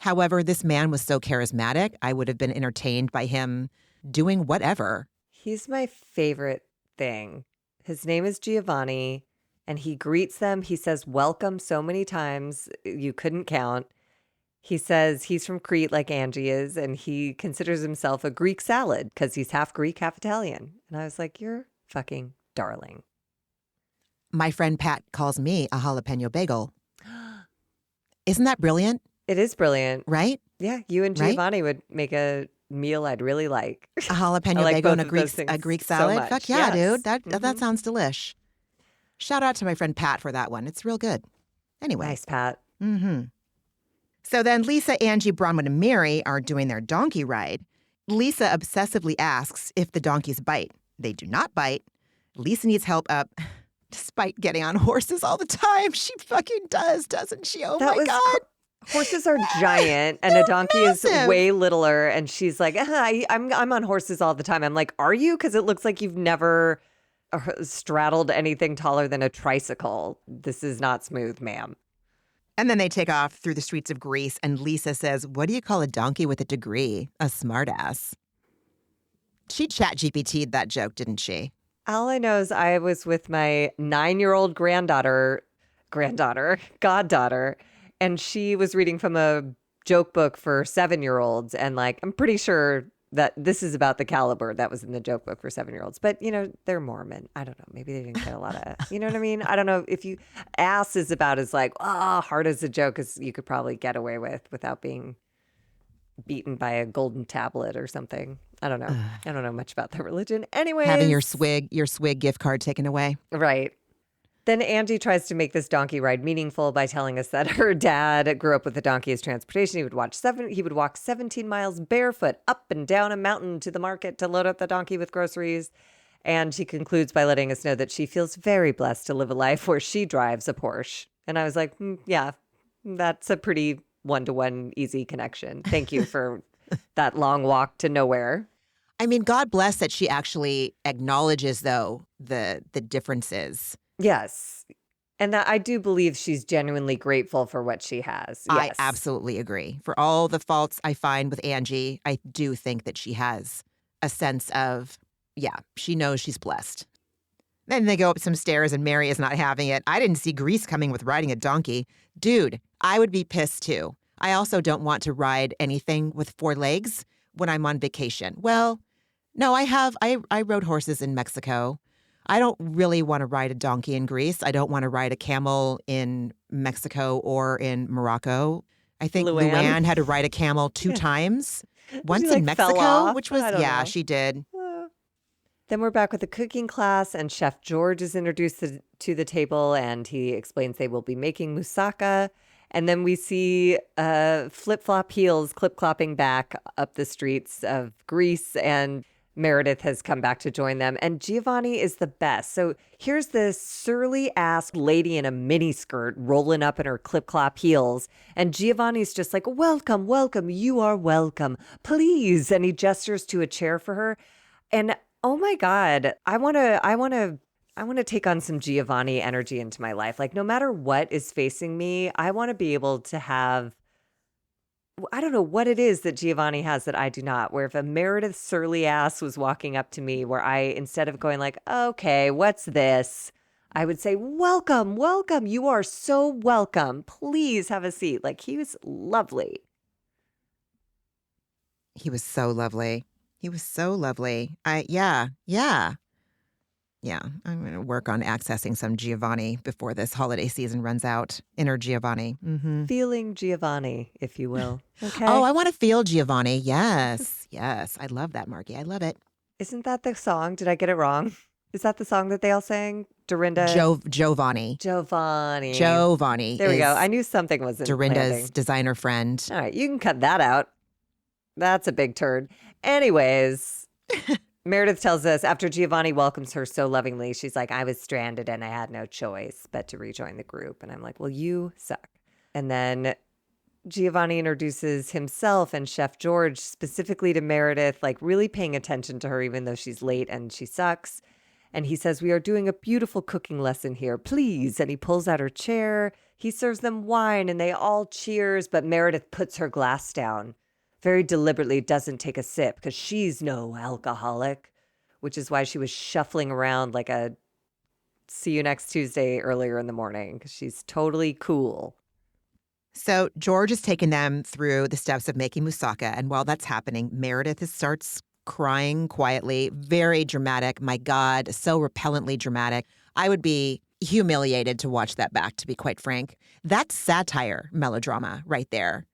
However, this man was so charismatic, I would have been entertained by him doing whatever. He's my favorite thing. His name is Giovanni, and he greets them. He says welcome so many times, you couldn't count. He says he's from Crete like Angie is, and he considers himself a Greek salad because he's half Greek, half Italian. And I was like, you're fucking darling. My friend Pat calls me a jalapeno bagel. Isn't that brilliant? It is brilliant. Right? Yeah, you and Right? Giovanni would make a meal I'd really like. A jalapeno I like bagel both and of those a things Greek so salad? much. Fuck yeah, Yes. dude. That sounds delish. Shout out to my friend Pat for that one. It's real good. Anyway. Nice, Pat. Mm-hmm. So then Lisa, Angie, Bronwyn, and Mary are doing their donkey ride. Lisa obsessively asks if the donkeys bite. They do not bite. Lisa needs help up. Despite getting on horses all the time, she fucking does, doesn't she? Oh That my was God. Horses are giant, and a donkey is massive. way littler. And she's like, I'm on horses all the time. I'm like, are you? Because it looks like you've never straddled anything taller than a tricycle. This is not smooth, ma'am. And then they take off through the streets of Greece, and Lisa says, what do you call a donkey with a degree? A smartass. She chat GPT'd that joke, didn't she? All I know is I was with my 9-year-old goddaughter, and she was reading from a joke book for 7-year-olds. And like, I'm pretty sure that this is about the caliber that was in the joke book for 7-year-olds. But, they're Mormon. I don't know. Maybe they didn't get a lot of, you know what I mean? I don't know if ass is about as like, hard as a joke as you could probably get away with without being beaten by a golden tablet or something. I don't know. I don't know much about their religion. Anyways. Having your swig gift card taken away. Right. Then Angie tries to make this donkey ride meaningful by telling us that her dad grew up with a donkey as transportation. He would walk 17 miles barefoot up and down a mountain to the market to load up the donkey with groceries. And she concludes by letting us know that she feels very blessed to live a life where she drives a Porsche. And I was like, yeah, that's a pretty one-to-one easy connection. Thank you for that long walk to nowhere. I mean, God bless that she actually acknowledges, though, the differences. Yes. And that I do believe she's genuinely grateful for what she has. Yes. I absolutely agree. For all the faults I find with Angie, I do think that she has a sense of, she knows she's blessed. Then they go up some stairs and Mary is not having it. I didn't see Grease coming with riding a donkey. Dude, I would be pissed too. I also don't want to ride anything with 4 legs when I'm on vacation. Well, no, I rode horses in Mexico. I don't really want to ride a donkey in Greece. I don't want to ride a camel in Mexico or in Morocco. I think Luann had to ride a camel 2 times. Once in Mexico, which was, know. She did. Then we're back with the cooking class, and Chef George is introduced to the table, and he explains they will be making moussaka. And then we see flip-flop heels clip-clopping back up the streets of Greece, and Meredith has come back to join them. And Giovanni is the best. So here's this surly-ass lady in a miniskirt rolling up in her clip-clop heels. And Giovanni's just like, welcome, welcome, you are welcome, please. And he gestures to a chair for her. And oh my God, I want to take on some Giovanni energy into my life. Like no matter what is facing me, I want to be able to have, I don't know what it is that Giovanni has that I do not, where if a Meredith surly ass was walking up to me, where I, instead of going like, okay, what's this? I would say, welcome, welcome. You are so welcome. Please have a seat. Like he was lovely. He was so lovely. He was so lovely. Yeah. I'm going to work on accessing some Giovanni before this holiday season runs out. Inner Giovanni. Mm-hmm. Feeling Giovanni, if you will. Okay. Oh, I want to feel Giovanni. Yes. Yes. I love that, Marky. I love it. Isn't that the song? Did I get it wrong? Is that the song that they all sang? Dorinda? Giovanni. Giovanni. There we go. I knew something wasn't Dorinda's landing. designer friend. All right. You can cut that out. That's a big turd. Anyways, Meredith tells us after Giovanni welcomes her so lovingly, she's like, I was stranded and I had no choice but to rejoin the group. And I'm like, well, you suck. And then Giovanni introduces himself and Chef George specifically to Meredith, like really paying attention to her, even though she's late and she sucks. And he says, we are doing a beautiful cooking lesson here, please. And he pulls out her chair. He serves them wine and they all cheers. But Meredith puts her glass down very deliberately, doesn't take a sip because she's no alcoholic, which is why she was shuffling around like a see you next Tuesday earlier in the morning because she's totally cool. So George is taking them through the steps of making moussaka. And while that's happening, Meredith starts crying quietly, very dramatic. My God, so repellently dramatic. I would be humiliated to watch that back, to be quite frank. That's satire melodrama right there.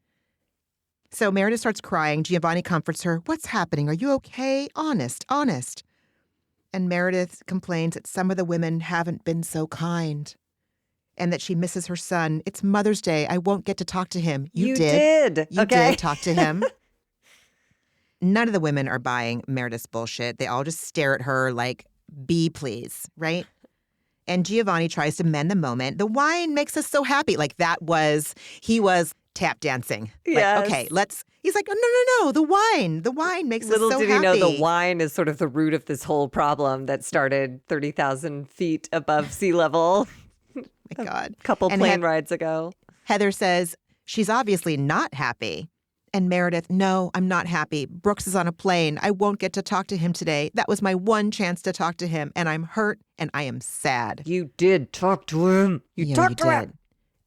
So Meredith starts crying. Giovanni comforts her. What's happening? Are you okay? Honest, honest. And Meredith complains that some of the women haven't been so kind and that she misses her son. It's Mother's Day. I won't get to talk to him. You did. You okay. did talk to him. None of the women are buying Meredith's bullshit. They all just stare at her like, be please, right? And Giovanni tries to mend the moment. The wine makes us so happy. Like he was tap dancing. Yes. Like, okay, he's like, oh, no, the wine makes us so happy. Little did he know the wine is sort of the root of this whole problem that started 30,000 feet above sea level. My God. A couple plane rides ago. Heather says she's obviously not happy. And Meredith, no, I'm not happy. Brooks is on a plane. I won't get to talk to him today. That was my one chance to talk to him. And I'm hurt and I am sad. You did talk to him. You talked to him.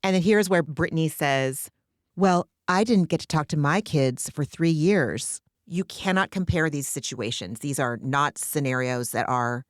And then here's where Brittany says, well, I didn't get to talk to my kids for 3 years. You cannot compare these situations. These are not scenarios that are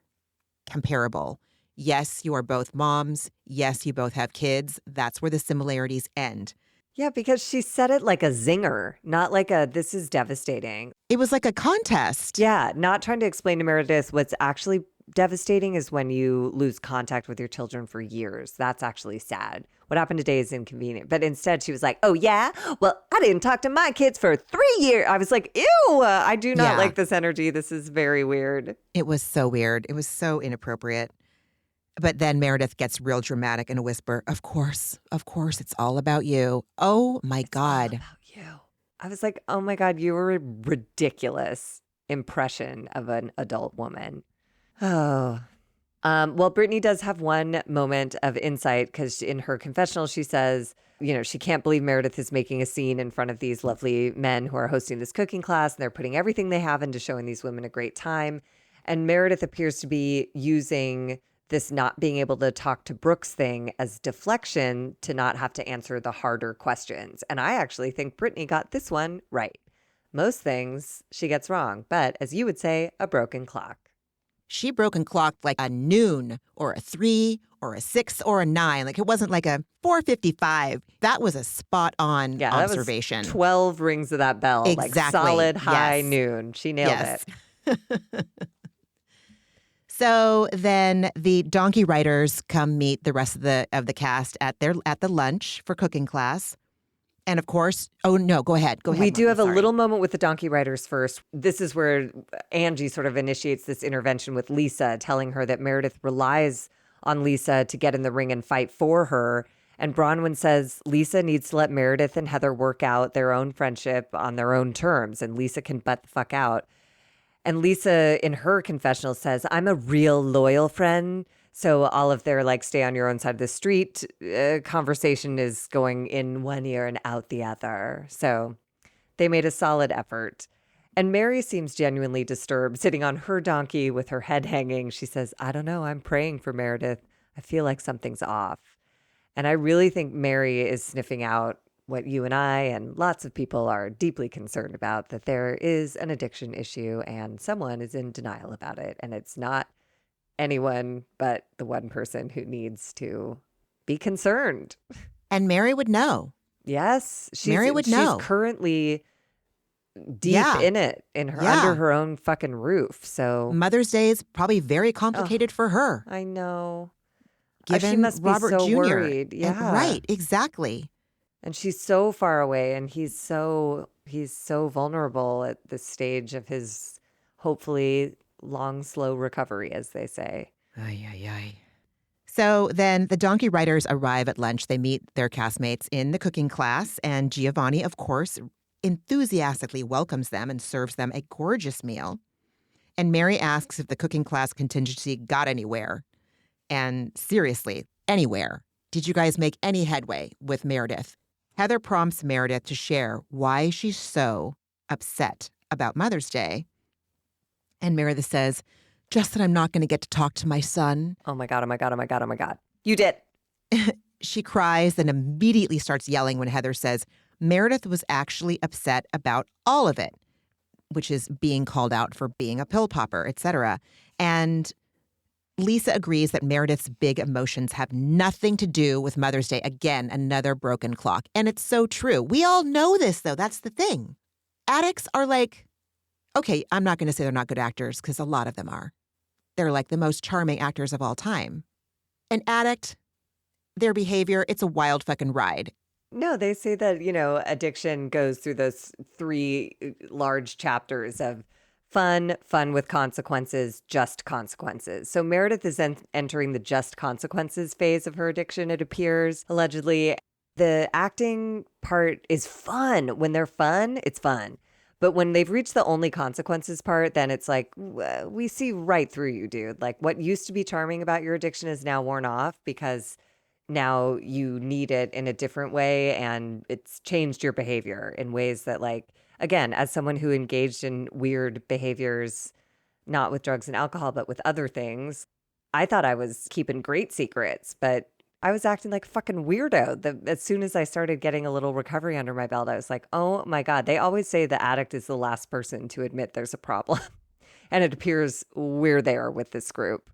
comparable. Yes, you are both moms. Yes, you both have kids. That's where the similarities end. Yeah, because she said it like a zinger, not like a, this is devastating. It was like a contest. Yeah, not trying to explain to Meredith what's actually devastating is when you lose contact with your children for years. That's actually sad. What happened today is inconvenient. But instead she was like, oh yeah? Well, I didn't talk to my kids for 3 years. I was like, ew, I do not like this energy. This is very weird. It was so weird. It was so inappropriate. But then Meredith gets real dramatic in a whisper. Of course, it's all about you. Oh my God. All about you. I was like, oh my God, you were a ridiculous impression of an adult woman. Oh. Well, Brittany does have one moment of insight because in her confessional, she says, you know, she can't believe Meredith is making a scene in front of these lovely men who are hosting this cooking class and they're putting everything they have into showing these women a great time. And Meredith appears to be using this not being able to talk to Brooks thing as deflection to not have to answer the harder questions. And I actually think Brittany got this one right. Most things she gets wrong, but as you would say, a broken clock. She broken clocked like a noon or a 3 or a 6 or a 9. Like it wasn't like a 4:55. That was a spot on observation. That was 12 rings of that bell. Exactly. Like solid high noon. She nailed it. So then the donkey riders come meet the rest of the cast at the lunch for cooking class. And of course, oh no, go ahead. We do have a little moment with the donkey riders first. This is where Angie sort of initiates this intervention with Lisa, telling her that Meredith relies on Lisa to get in the ring and fight for her. And Bronwyn says Lisa needs to let Meredith and Heather work out their own friendship on their own terms, and Lisa can butt the fuck out. And Lisa, in her confessional, says, I'm a real loyal friend. So all of their like stay on your own side of the street conversation is going in one ear and out the other. So they made a solid effort. And Mary seems genuinely disturbed, sitting on her donkey with her head hanging. She says, I don't know. I'm praying for Meredith. I feel like something's off. And I really think Mary is sniffing out what you and I and lots of people are deeply concerned about, that there is an addiction issue and someone is in denial about it. And it's not anyone but the one person who needs to be concerned. And Mary would know. Yes. Mary would know. She's currently deep in it, under her own fucking roof. So Mother's Day is probably very complicated for her. I know. Given she must Robert be so Jr. worried. Yeah. And, right. Exactly. And she's so far away, and he's so vulnerable at this stage of his hopefully long, slow recovery, as they say. Ay, ay, ay. So then the donkey riders arrive at lunch. They meet their castmates in the cooking class, and Giovanni, of course, enthusiastically welcomes them and serves them a gorgeous meal. And Mary asks if the cooking class contingency got anywhere. And seriously, anywhere. Did you guys make any headway with Meredith? Heather prompts Meredith to share why she's so upset about Mother's Day. And Meredith says, just that I'm not going to get to talk to my son. Oh my God, oh my God, oh my God, oh my God. You did. She cries and immediately starts yelling when Heather says Meredith was actually upset about all of it, which is being called out for being a pill popper, etc. And Lisa agrees that Meredith's big emotions have nothing to do with Mother's Day. Again, another broken clock. And it's so true. We all know this, though. That's the thing. Addicts are like, okay, I'm not going to say they're not good actors because a lot of them are. They're like the most charming actors of all time. An addict, their behavior, it's a wild fucking ride. No, they say that, addiction goes through those 3 large chapters of fun with consequences, just consequences. So Meredith is entering the just consequences phase of her addiction, it appears, allegedly. The acting part is fun. When they're fun, it's fun. But when they've reached the only consequences part, then it's like, we see right through you, dude. Like, what used to be charming about your addiction is now worn off because now you need it in a different way, and it's changed your behavior in ways that, like, again, as someone who engaged in weird behaviors, not with drugs and alcohol, but with other things, I thought I was keeping great secrets, but I was acting like a fucking weirdo. As soon as I started getting a little recovery under my belt, I was like, oh my God. They always say the addict is the last person to admit there's a problem. And it appears we're there with this group.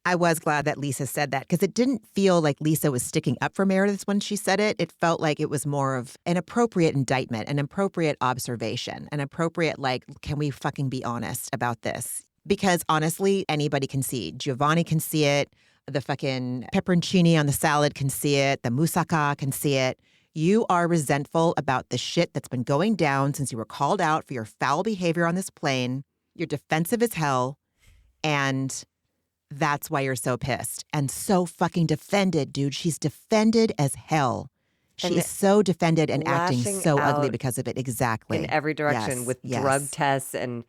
I was glad that Lisa said that because it didn't feel like Lisa was sticking up for Meredith when she said it. It felt like it was more of an appropriate indictment, an appropriate observation, an appropriate, like, can we fucking be honest about this? Because honestly, anybody can see. Giovanni can see it. The fucking pepperoncini on the salad can see it. The moussaka can see it. You are resentful about the shit that's been going down since you were called out for your foul behavior on this plane. You're defensive as hell. And that's why you're so pissed and so fucking defended, dude. She's defended as hell. She is so defended and acting so ugly because of it. Exactly. In every direction with drug tests and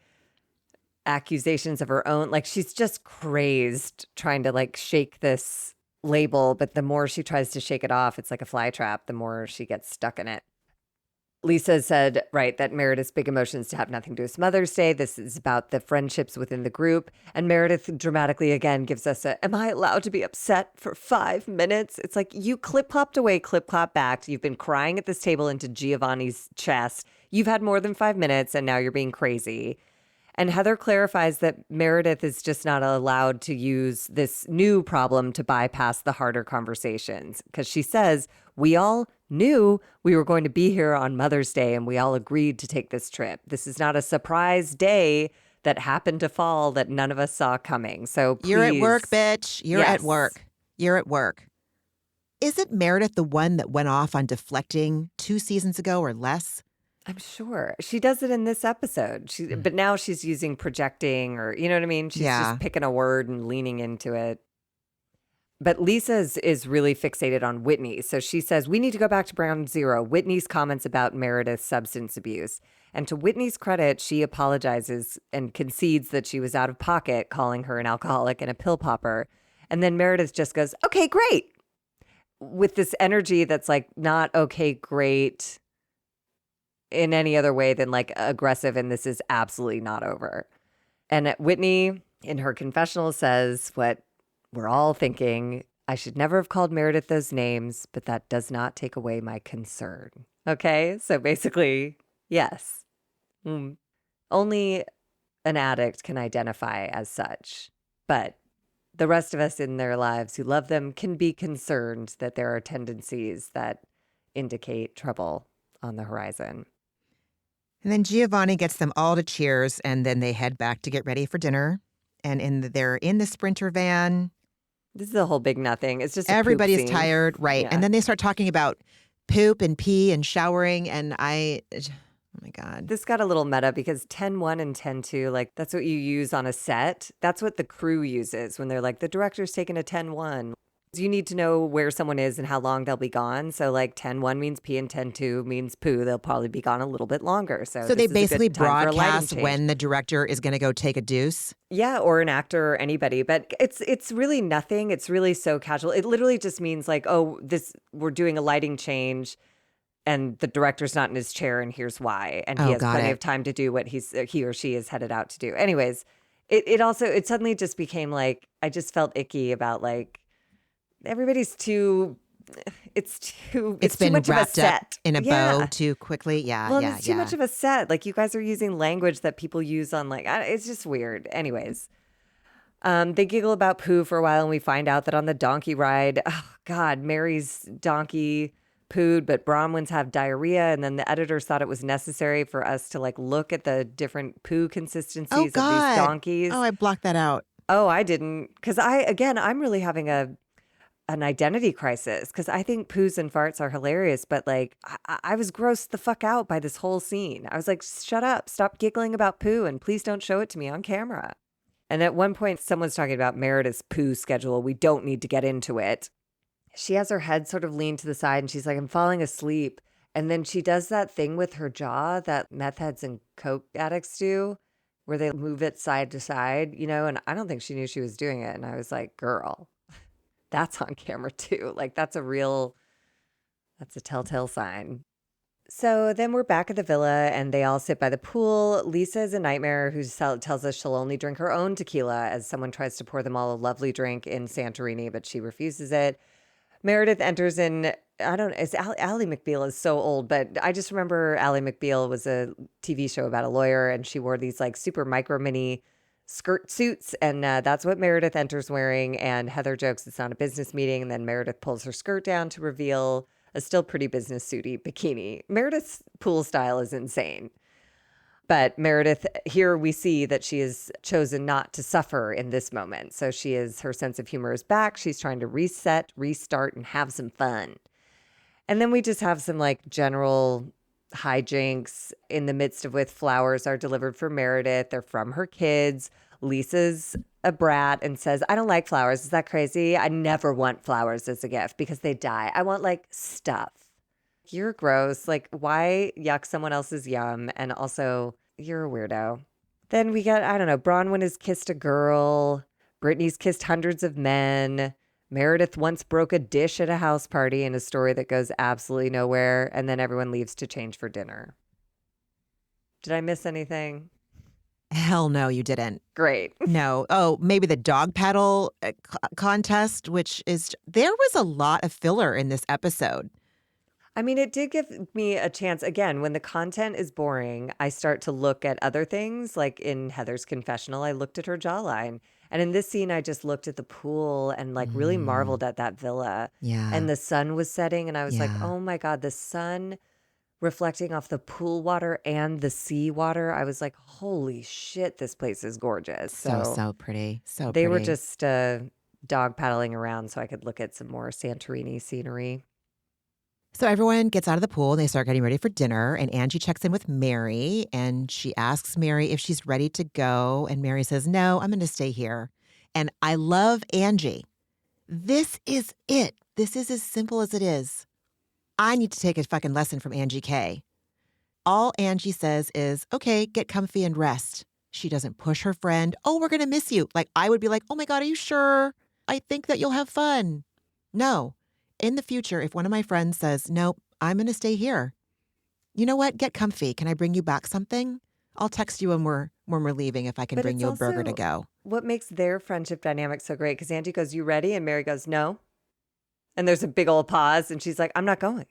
accusations of her own. Like, she's just crazed trying to, like, shake this label. But the more she tries to shake it off, it's like a fly trap, the more she gets stuck in it. Lisa said, right, that Meredith's big emotions have nothing to do with Mother's Day. This is about the friendships within the group. And Meredith dramatically again gives us am I allowed to be upset for 5 minutes? It's like, you clip-clopped away, clip-clop back. You've been crying at this table into Giovanni's chest. You've had more than 5 minutes and now you're being crazy. And Heather clarifies that Meredith is just not allowed to use this new problem to bypass the harder conversations. Because she says, we all knew we were going to be here on Mother's Day and we all agreed to take this trip. This is not a surprise day that happened to fall that none of us saw coming. So please. You're at work, bitch. You're at work. You're at work. Isn't Meredith the one that went off on deflecting 2 seasons ago or less? I'm sure she does it in this episode. But now she's using projecting, or you know what I mean? She's just picking a word and leaning into it. But Lisa is really fixated on Whitney. So she says, we need to go back to Ground Zero. Whitney's comments about Meredith's substance abuse. And to Whitney's credit, she apologizes and concedes that she was out of pocket, calling her an alcoholic and a pill popper. And then Meredith just goes, okay, great. With this energy that's like, not okay, great in any other way than like aggressive, and this is absolutely not over. And Whitney in her confessional says what we're all thinking: I should never have called Meredith those names, but that does not take away my concern. Okay, so basically, yes, only an addict can identify as such, but the rest of us in their lives who love them can be concerned that there are tendencies that indicate trouble on the horizon. And then Giovanni gets them all to cheers, and then they head back to get ready for dinner. And they're in the Sprinter van. This is a whole big nothing. It's just everybody's tired, right? Yeah. And then they start talking about poop and pee and showering, and Oh my God. This got a little meta because 10-1 and 10-2, like that's what you use on a set. That's what the crew uses when they're like, the director's taking a 10-1. You need to know where someone is and how long they'll be gone. So like 10-1 means pee and 10-2 means poo. They'll probably be gone a little bit longer. So So this they is a basically good time for a lighting broadcast change. when the director is going to go take a deuce. Yeah, or an actor or anybody, but it's really nothing. It's really so casual. It literally just means like, oh, we're doing a lighting change and the director's not in his chair and here's why. And he Oh, has got plenty it. of time to do what he or she is headed out to do. Anyways, it suddenly just became like I just felt icky about like everybody's too it's too Been much of a wrapped up set. in a Yeah. bow too quickly. Yeah, Well, and yeah, it's too yeah. much of a set. Like you guys are using language that people use on like it's just weird. Anyways, they giggle about poo for a while, and we find out that on the donkey ride, oh God, Mary's donkey pooed, but Bronwyn's have diarrhea. And then the editors thought it was necessary for us to like look at the different poo Oh consistencies of these God. donkeys. Oh, I blocked that out. Oh, I didn't, because I'm really having an identity crisis because I think poos and farts are hilarious, but like I was grossed the fuck out by this whole scene. I was like, shut up, stop giggling about poo, and please don't show it to me on camera. And at one point, someone's talking about Meredith's poo schedule. We don't need to get into it. She has her head sort of leaned to the side and she's like, I'm falling asleep. And then she does that thing with her jaw that meth heads and coke addicts do, where they move it side to side, and I don't think she knew she was doing it. And I was like, girl, that's on camera too. Like that's a telltale sign. So then we're back at the villa and they all sit by the pool. Lisa is a nightmare who tells us she'll only drink her own tequila as someone tries to pour them all a lovely drink in Santorini, but she refuses it. Meredith enters in, I don't know, Ally McBeal is so old, but I just remember Ally McBeal was a TV show about a lawyer and she wore these like super micro mini skirt suits. And that's what Meredith enters wearing. And Heather jokes it's not a business meeting. And then Meredith pulls her skirt down to reveal a still pretty business suity bikini. Meredith's pool style is insane. But Meredith, here we see that she has chosen not to suffer in this moment. So her sense of humor is back. She's trying to reset, restart, and have some fun. And then we just have some like general hijinks in the midst of which flowers are delivered for Meredith. They're from her kids. Lisa's a brat and says, I don't like flowers. Is that crazy? I never want flowers as a gift because they die. I want like stuff. You're gross. Like, why yuck someone else's yum? And also, you're a weirdo. Then we get, I don't know, Bronwyn has kissed a girl. Brittany's kissed hundreds of men. Meredith once broke a dish at a house party in a story that goes absolutely nowhere. And then everyone leaves to change for dinner. Did I miss anything? Hell no, you didn't. Great. No. Oh, maybe the dog paddle contest, there was a lot of filler in this episode. I mean, it did give me a chance. Again, when the content is boring, I start to look at other things. Like in Heather's confessional, I looked at her jawline. And in this scene, I just looked at the pool and like really marveled at that villa. Yeah. And the sun was setting. And I was like, Yeah. oh my God, the sun reflecting off the pool water and the sea water. I was like, holy shit, this place is gorgeous. So pretty. So they pretty. were just dog paddling around so I could look at some more Santorini scenery. So everyone gets out of the pool and they start getting ready for dinner. And Angie checks in with Mary and she asks Mary if she's ready to go. And Mary says, no, I'm going to stay here. And I love Angie. This is it. This is as simple as it is. I need to take a fucking lesson from Angie K. All Angie says is, okay, get comfy and rest. She doesn't push her friend. Oh, we're going to miss you. Like I would be like, oh my God, are you sure? I think that you'll have fun. No. In the future, if one of my friends says, nope, I'm going to stay here. You know what? Get comfy. Can I bring you back something? I'll text you when we're leaving if I can bring you a burger to go. What makes their friendship dynamic so great? Because Angie goes, you ready? And Mary goes, no. And there's a big old pause. And she's like, I'm not going.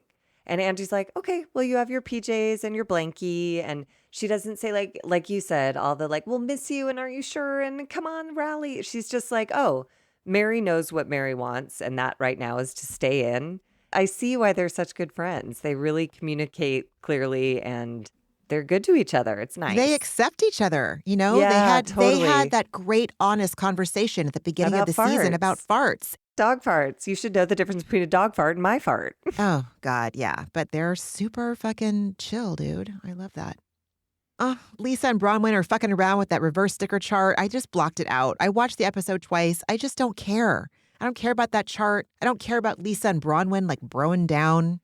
And Angie's like, okay, well, you have your PJs and your blankie. And she doesn't say like you said, all the like, we'll miss you. And are you sure? And come on, rally. She's just like, oh, Mary knows what Mary wants, and that right now is to stay in. I see why they're such good friends. They really communicate clearly, and they're good to each other. It's nice. They accept each other. You know, Yeah, they had totally. that great, honest conversation at the beginning of About the season farts. about farts. Dog farts. You should know the difference between a dog fart and my fart. Oh, God, yeah. But they're super fucking chill, dude. I love that. Lisa and Bronwyn are fucking around with that reverse sticker chart. I just blocked it out. I watched the episode twice. I just don't care. I don't care about that chart. I don't care about Lisa and Bronwyn like broing down.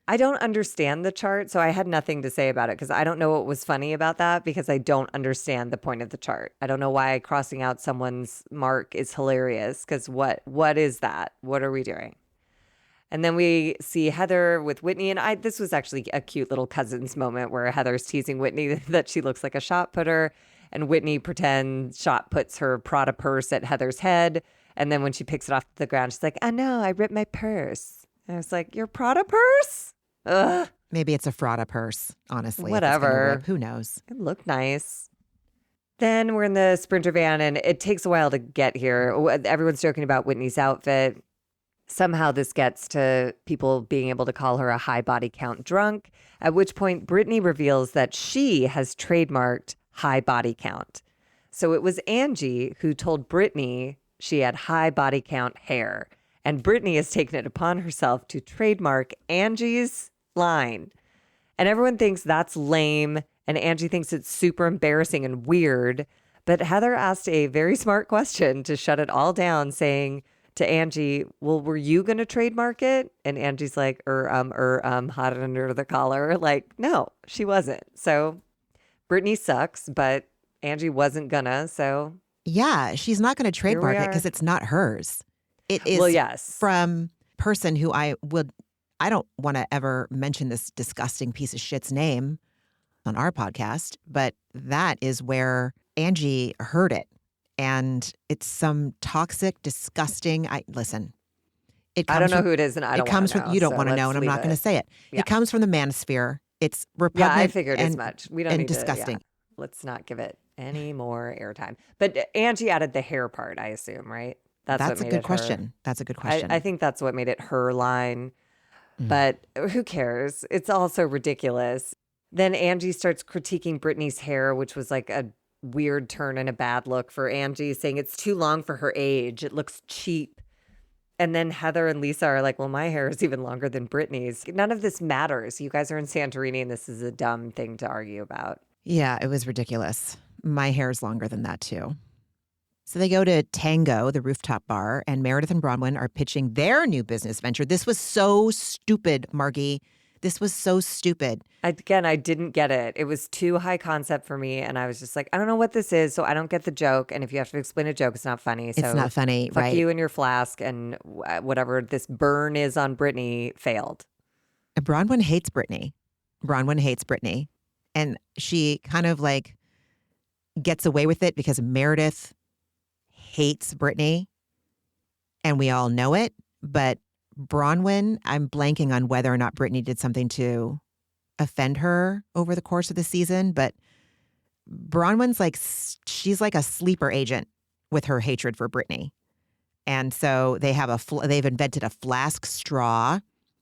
I don't understand the chart, so I had nothing to say about it because I don't know what was funny about that because I don't understand the point of the chart. I don't know why crossing out someone's mark is hilarious because what is that? What are we doing? And then we see Heather with Whitney, and this was actually a cute little cousins moment where Heather's teasing Whitney that she looks like a shot putter, and Whitney pretends shot puts her Prada purse at Heather's head, and then when she picks it off the ground, she's like, "I know, I ripped my purse." And I was like, "Your Prada purse?" Ugh. Maybe it's a Frauda purse, honestly. Whatever. Who knows? It looked nice. Then we're in the Sprinter van, and it takes a while to get here. Everyone's joking about Whitney's outfit. Somehow this gets to people being able to call her a high body count drunk, at which point Brittany reveals that she has trademarked high body count. So it was Angie who told Brittany she had high body count hair, and Brittany has taken it upon herself to trademark Angie's line. And everyone thinks that's lame, and Angie thinks it's super embarrassing and weird. But Heather asked a very smart question to shut it all down, saying to Angie, "Well, were you going to trademark it?" And Angie's like, hot under the collar. Like, no, she wasn't. So Brittany sucks, but Angie wasn't gonna. So yeah, she's not going to trademark it because it's not hers. It is from person who I don't want to ever mention this disgusting piece of shit's name on our podcast, but that is where Angie heard it. And it's some toxic, disgusting, listen. I don't know who it is, and I don't want to know. You don't want to know, and I'm not going to say it. Yeah. It comes from the manosphere. It's repugnant. Yeah, I figured as much. We don't need disgusting. To, let's not give it any more airtime. But Angie added the hair part, I assume, right? That's a good question. That's a good question. I think that's what made it her line. But who cares? It's all so ridiculous. Then Angie starts critiquing Brittany's hair, which was like a weird turn and a bad look for Angie, saying it's too long for her age. It looks cheap. And then Heather and Lisa are like, well, my hair is even longer than Brittany's. None of this matters. You guys are in Santorini, and this is a dumb thing to argue about. Yeah, it was ridiculous. My hair is longer than that, too. So they go to Tango, the rooftop bar, and Meredith and Bronwyn are pitching their new business venture. This was so stupid, Margie. This was so stupid. I didn't get it. It was too high concept for me, and I was just like, I don't know what this is, so I don't get the joke. And if you have to explain a joke, it's not funny. So it's not funny, fuck right? you and your flask, and whatever this burn is on Brittany failed. And Bronwyn hates Brittany. And she kind of like gets away with it because Meredith hates Brittany, and we all know it. But Bronwyn, I'm blanking on whether or not Brittany did something to offend her over the course of the season, but Bronwyn's like, she's like a sleeper agent with her hatred for Brittany. And so they've invented a flask straw,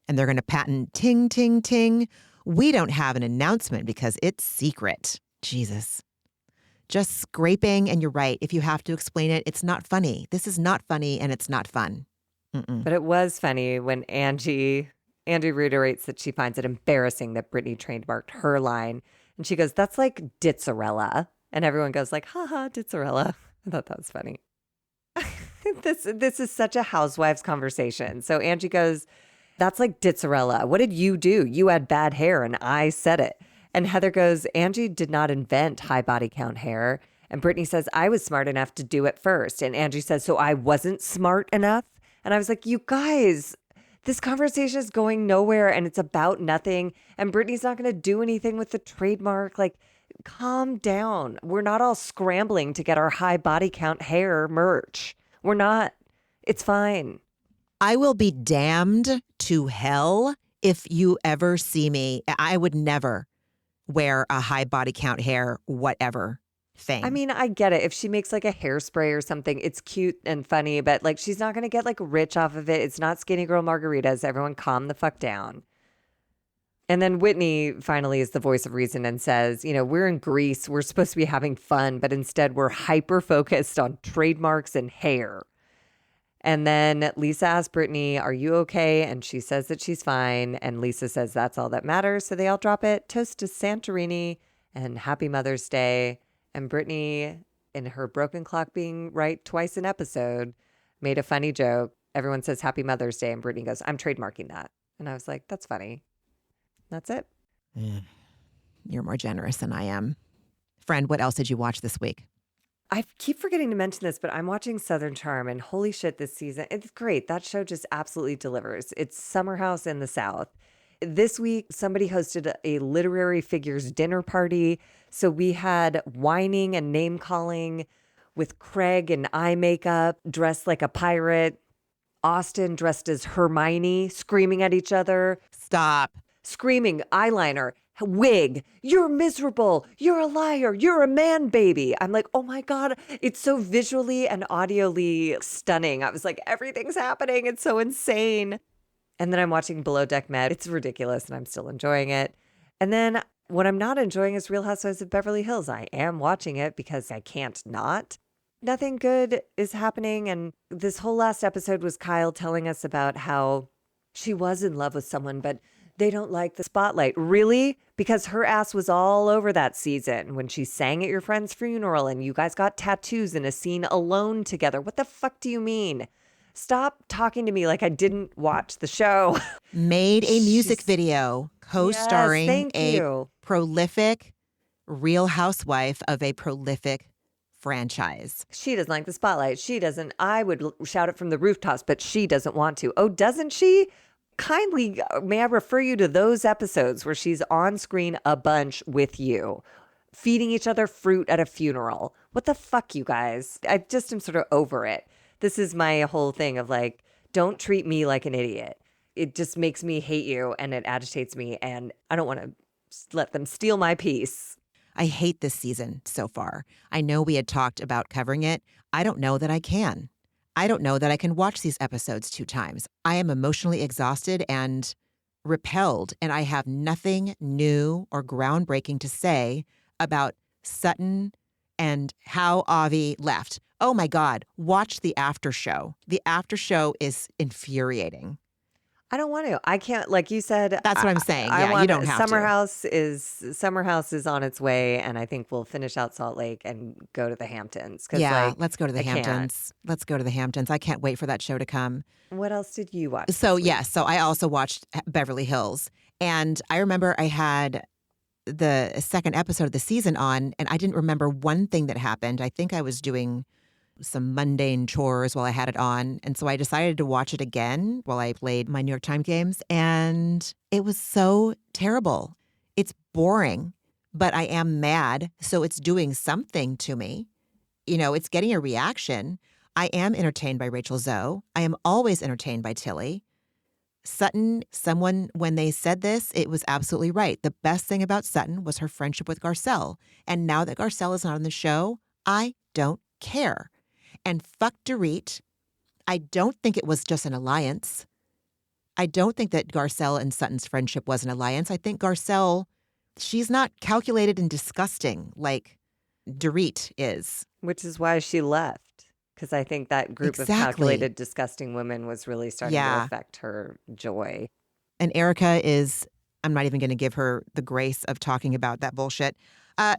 and they're going to patent ting, ting, ting. We don't have an announcement because it's secret. Jesus. Just scraping, and you're right. If you have to explain it, it's not funny. This is not funny, and it's not fun. But it was funny when Angie reiterates that she finds it embarrassing that Brittany trademarked her line. And she goes, that's like Ditzarella. And everyone goes like, haha, Ditzarella. I thought that was funny. This is such a Housewives conversation. So Angie goes, that's like Ditzarella. What did you do? You had bad hair, and I said it. And Heather goes, Angie did not invent high body count hair. And Brittany says, I was smart enough to do it first. And Angie says, so I wasn't smart enough? And I was like, you guys, this conversation is going nowhere, and it's about nothing. And Brittany's not going to do anything with the trademark. Like, calm down. We're not all scrambling to get our high body count hair merch. We're not. It's fine. I will be damned to hell if you ever see me. I would never wear a high body count hair, whatever thing. I mean, I get it. If she makes like a hairspray or something, it's cute and funny, but like she's not going to get like rich off of it. It's not skinny girl margaritas. Everyone calm the fuck down. And then Whitney finally is the voice of reason and says, you know, we're in Greece. We're supposed to be having fun, but instead we're hyper focused on trademarks and hair. And then Lisa asks Brittany, "Are you okay?" And she says that she's fine. And Lisa says that's all that matters. So they all drop it. Toast to Santorini and Happy Mother's Day. And Brittany, in her broken clock being right twice an episode, made a funny joke. Everyone says Happy Mother's Day. And Brittany goes, "I'm trademarking that." And I was like, that's funny. That's it. You're more generous than I am. Friend, what else did you watch this week? I keep forgetting to mention this, but I'm watching Southern Charm, and holy shit, this season, it's great. That show just absolutely delivers. It's Summer House in the South. This week, somebody hosted a literary figures dinner party. So we had whining and name calling with Craig in eye makeup, dressed like a pirate, Austin dressed as Hermione, screaming at each other, Stop. screaming, eyeliner, wig, "You're miserable, you're a liar, you're a man baby." I'm like, oh my God, it's so visually and audioly stunning. I was like, everything's happening. It's so insane. And then I'm watching Below Deck Med. It's ridiculous and I'm still enjoying it. And then what I'm not enjoying is Real Housewives of Beverly Hills. I am watching it because I can't not. Nothing good is happening. And this whole last episode was Kyle telling us about how she was in love with someone, but they don't like the spotlight. Really? Because her ass was all over that season when she sang at your friend's funeral and you guys got tattoos in a scene alone together. What the fuck do you mean? Stop talking to me like I didn't watch the show. Made a music video co-starring thank a you. prolific Real Housewife of a prolific franchise. She doesn't like the spotlight. She doesn't. I would shout it from the rooftops, but she doesn't want to. Oh, doesn't she? Kindly, may I refer you to those episodes where she's on screen a bunch with you, feeding each other fruit at a funeral. What the fuck, you guys? I just am sort of over it. This is my whole thing of like, don't treat me like an idiot. It just makes me hate you and it agitates me. And I don't want to let them steal my peace. I hate this season so far. I know we had talked about covering it. I don't know that I can. I don't know that I can watch these episodes 2 times. I am emotionally exhausted and repelled, and I have nothing new or groundbreaking to say about Sutton and how Avi left. Oh my God, watch the after show. The after show is infuriating. I don't want to. I can't, like you said. That's what I'm saying. I Yeah, want you don't have Summer to. Summer House is on its way, and I think we'll finish out Salt Lake and go to the Hamptons. Yeah, like, let's go to the I can't. Hamptons. Let's go to the Hamptons. I can't wait for that show to come. What else did you watch? So, this week? yes. So I also watched Beverly Hills. And I remember I had the second episode of the season on, and I didn't remember one thing that happened. I think I was doing some mundane chores while I had it on. And so I decided to watch it again while I played my New York Times games. And it was so terrible. It's boring, but I am mad. So it's doing something to me. You know, it's getting a reaction. I am entertained by Rachel Zoe. I am always entertained by Tilly. Sutton, when they said this, it was absolutely right. The best thing about Sutton was her friendship with Garcelle. And now that Garcelle is not on the show, I don't care. And fuck Dorit. I don't think it was just an alliance. I don't think that Garcelle and Sutton's friendship was an alliance. I think Garcelle, she's not calculated and disgusting like Dorit is. Which is why she left. Because I think that group of calculated, disgusting women was really starting to affect her joy. And Erica is, I'm not even going to give her the grace of talking about that bullshit.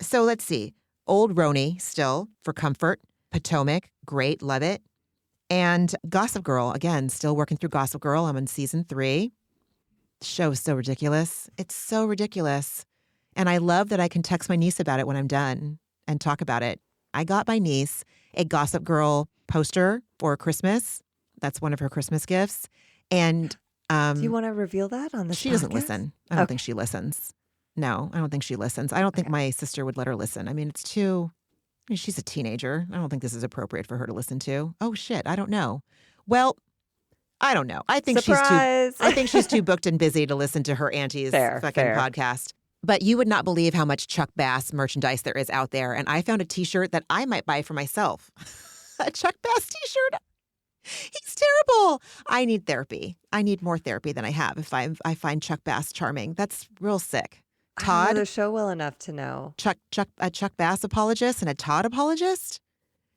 So let's see. Old Roni still for comfort. Potomac, great, love it. And Gossip Girl, again, still working through Gossip Girl. I'm on season 3. The show is so ridiculous. It's so ridiculous. And I love that I can text my niece about it when I'm done and talk about it. I got my niece a Gossip Girl poster for Christmas. That's one of her Christmas gifts. And do you want to reveal that on the She doesn't listen. I don't think she listens. No, I don't think she listens. I don't think my sister would let her listen. I mean, it's too... She's a teenager. I don't think this is appropriate for her to listen to. Oh shit, I don't know. Well, I don't know. I think she's too booked and busy to listen to her auntie's podcast. But you would not believe how much Chuck Bass merchandise there is out there. And I found a t-shirt that I might buy for myself. A Chuck Bass t-shirt. He's terrible. I need therapy. I need more therapy than I have if I find Chuck Bass charming. That's real sick. Todd, I don't know the show well enough to know. A Chuck Bass apologist and a Todd apologist?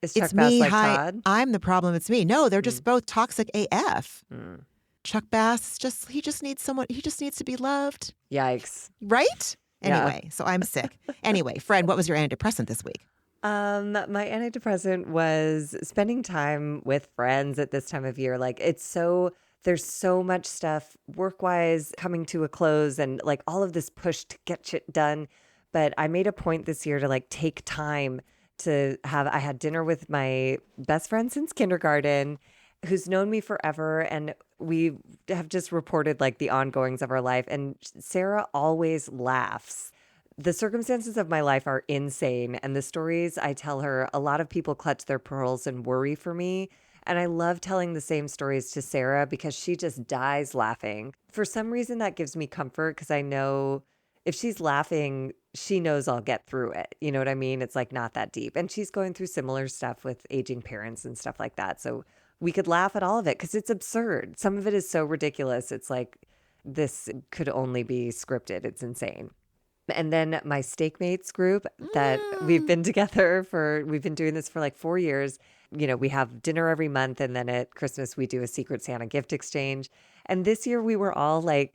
Is It's Chuck Bass me. like Hi, Todd? I'm the problem. It's me. No, they're just Mm, both toxic AF. mm. Chuck Bass he just needs someone. He just needs to be loved, Yikes. right? Yeah. Anyway, so I'm sick. Anyway, Fred, what was your antidepressant this week? My antidepressant was spending time with friends at this time of year. Like there's so much stuff work-wise coming to a close and like all of this push to get shit done. But I made a point this year to like take time I had dinner with my best friend since kindergarten, who's known me forever. And we have just reported like the ongoings of our life. And Sarah always laughs. The circumstances of my life are insane. And the stories I tell her, a lot of people clutch their pearls and worry for me. And I love telling the same stories to Sarah because she just dies laughing. For some reason, that gives me comfort because I know if she's laughing, she knows I'll get through it. You know what I mean? It's like not that deep. And she's going through similar stuff with aging parents and stuff like that. So we could laugh at all of it because it's absurd. Some of it is so ridiculous. It's like this could only be scripted. It's insane. And then my steak mates group that Mm. we've been doing this for like 4 years. You know, we have dinner every month. And then at Christmas, we do a Secret Santa gift exchange. And this year we were all like,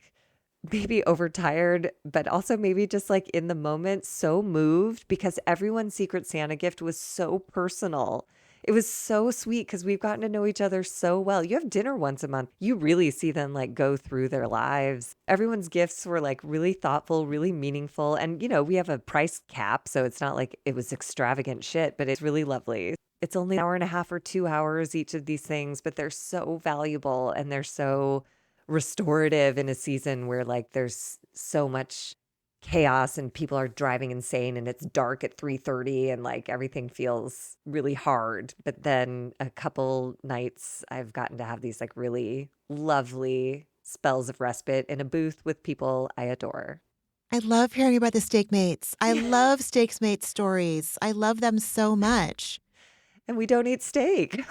maybe overtired, but also maybe just like in the moment, so moved because everyone's Secret Santa gift was so personal. It was so sweet because we've gotten to know each other so well. You have dinner once a month. You really see them like go through their lives. Everyone's gifts were like really thoughtful, really meaningful. And, you know, we have a price cap. So it's not like it was extravagant shit, but it's really lovely. It's only an hour and a half or 2 hours each of these things, but they're so valuable and they're so restorative in a season where like there's so much chaos and people are driving insane and it's dark at 3:30 and like everything feels really hard. But then a couple nights I've gotten to have these like really lovely spells of respite in a booth with people I adore. I love hearing about the steak mates. I love steaks mates stories. I love them so much. And we don't eat steak.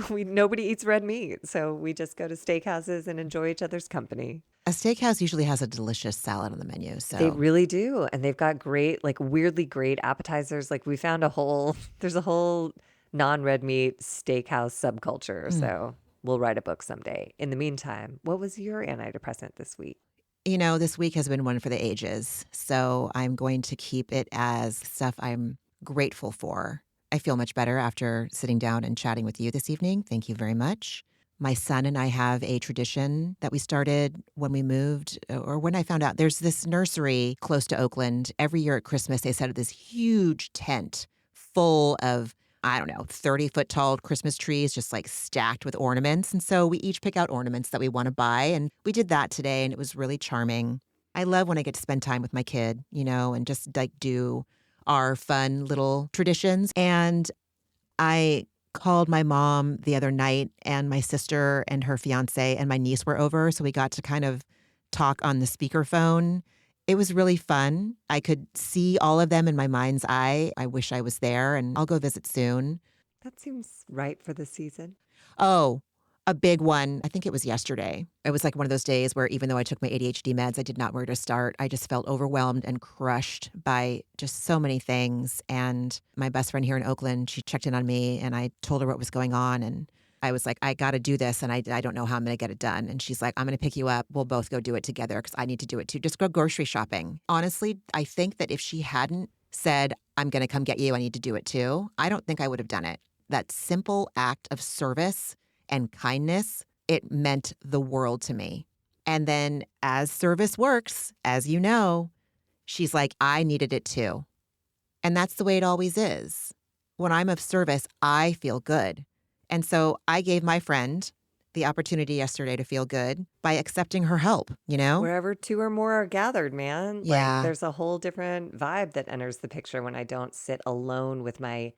Nobody eats red meat. So we just go to steakhouses and enjoy each other's company. A steakhouse usually has a delicious salad on the menu. They So really do. And they've got great, like weirdly great appetizers. Like we found there's a whole non-red meat steakhouse subculture. mm. So we'll write a book someday. In the meantime, what was your antidepressant this week? This week has been one for the ages. So I'm going to keep it as stuff I'm grateful for. I feel much better after sitting down and chatting with you this evening. Thank you very much. My son and I have a tradition that we started when we moved, or when I found out there's this nursery close to Oakland. Every year at Christmas, they set up this huge tent full of, I don't know, 30-foot tall Christmas trees, just like stacked with ornaments. And so we each pick out ornaments that we want to buy. And we did that today, and it was really charming. I love when I get to spend time with my kid, and just like do our fun little traditions. And I called my mom the other night, and my sister and her fiance and my niece were over. So we got to kind of talk on the speakerphone. It was really fun. I could see all of them in my mind's eye. I wish I was there, and I'll go visit soon. That seems right for the season. Oh, a big one. I think it was yesterday. It was like one of those days where even though I took my ADHD meds, I did not know where to start. I just felt overwhelmed and crushed by just so many things. And my best friend here in Oakland, she checked in on me and I told her what was going on. And I was like, I got to do this. And I don't know how I'm going to get it done. And she's like, I'm going to pick you up. We'll both go do it together because I need to do it too. Just go grocery shopping. Honestly, I think that if she hadn't said, I'm going to come get you, I need to do it too, I don't think I would have done it. That simple act of service and kindness, it meant the world to me. And then as service works, as you know, she's like, I needed it too. And that's the way it always is. When I'm of service, I feel good. And so I gave my friend the opportunity yesterday to feel good by accepting her help. Wherever two or more are gathered, man, like Yeah. there's a whole different vibe that enters the picture when I don't sit alone with my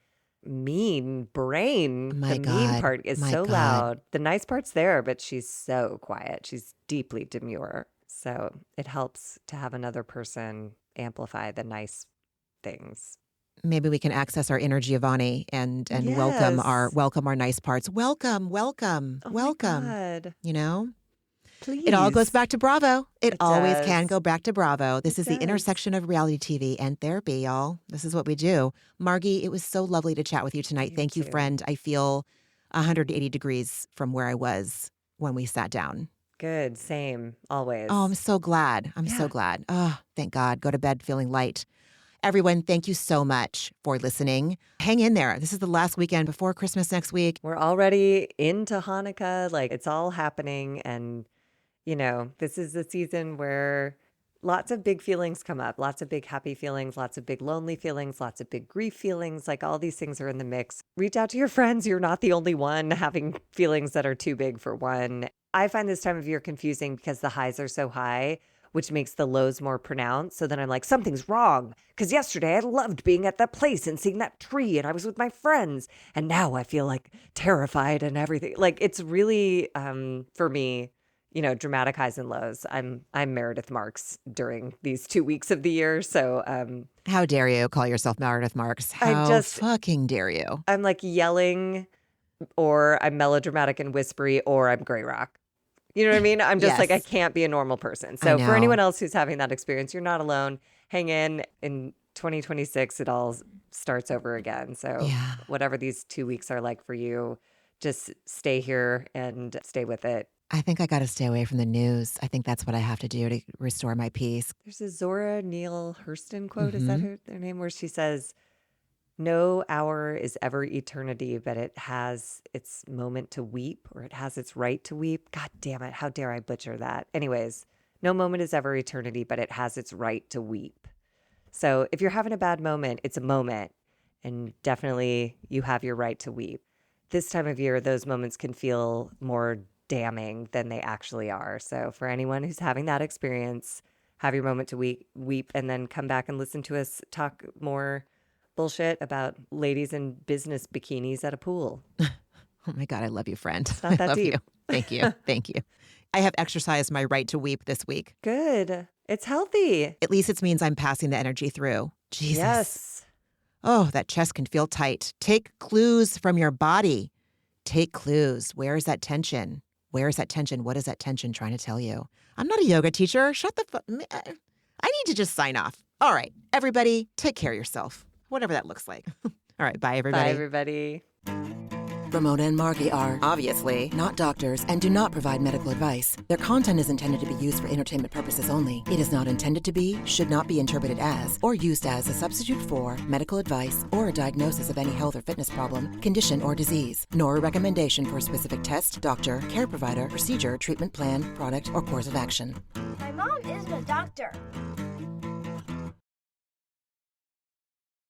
mean brain. The My mean God. part is My so God. loud. The nice part's there, but she's so quiet. She's deeply demure. So it helps to have another person amplify the nice things. Maybe we can access our inner Giovanni and welcome our Yes. welcome our nice parts. Welcome, welcome, Oh my welcome. God. You know? Please. It all goes back to Bravo. It always does. can go back to Bravo. This is the does. intersection of reality TV and therapy, y'all. This is what we do. Margie, it was so lovely to chat with you tonight. Thank you, too. friend. I feel 180 degrees from where I was when we sat down. Good. Same. Always. Oh, I'm so glad. I'm so glad. Oh, thank God. Go to bed feeling light. Everyone, thank you so much for listening. Hang in there. This is the last weekend before Christmas next week. We're already into Hanukkah. Like, it's all happening. And, you know, this is the season where lots of big feelings come up, lots of big happy feelings, lots of big lonely feelings, lots of big grief feelings. Like, all these things are in the mix. Reach out to your friends. You're not the only one having feelings that are too big for one. I find this time of year confusing because the highs are so high, which makes the lows more pronounced. So then I'm like, something's wrong. Because yesterday I loved being at that place and seeing that tree and I was with my friends. And now I feel like terrified and everything. Like, it's really, for me, you know, dramatic highs and lows. I'm Meredith Marks during these 2 weeks of the year. So how dare you call yourself Meredith Marks? How fucking dare you? I'm like yelling, or I'm melodramatic and whispery, or I'm gray rock. You know what I mean? I'm just like, I can't be a normal person. So for anyone else who's having that experience, you're not alone. Hang in 2026, it all starts over again. So whatever these 2 weeks are like for you, just stay here and stay with it. I think I got to stay away from the news. I think that's what I have to do to restore my peace. There's a Zora Neale Hurston quote. Is that her name? Where she says, no hour is ever eternity, but it has its moment to weep, or it has its right to weep. God damn it. How dare I butcher that? Anyways, no moment is ever eternity, but it has its right to weep. So if you're having a bad moment, it's a moment. And definitely you have your right to weep. This time of year, those moments can feel more damning than they actually are. So for anyone who's having that experience, have your moment to weep, and then come back and listen to us talk more bullshit about ladies in business bikinis at a pool. Oh my God, I love you, friend. It's not that deep. You. Thank you. Thank you. I have exercised my right to weep this week. Good. It's healthy. At least it means I'm passing the energy through. Jesus. Yes. Oh, that chest can feel tight. Take clues from your body. Take clues. Where is that tension? Where is that tension? What is that tension trying to tell you? I'm not a yoga teacher. Shut the fuck. I need to just sign off. All right, everybody, take care of yourself. Whatever that looks like. All right, bye, everybody. Bye, everybody. Ramona and Margie are obviously not doctors and do not provide medical advice. Their content is intended to be used for entertainment purposes only. It is not intended to be, should not be interpreted as, or used as a substitute for medical advice or a diagnosis of any health or fitness problem, condition, or disease, nor a recommendation for a specific test, doctor, care provider, procedure, treatment plan, product, or course of action. My mom isn't a doctor.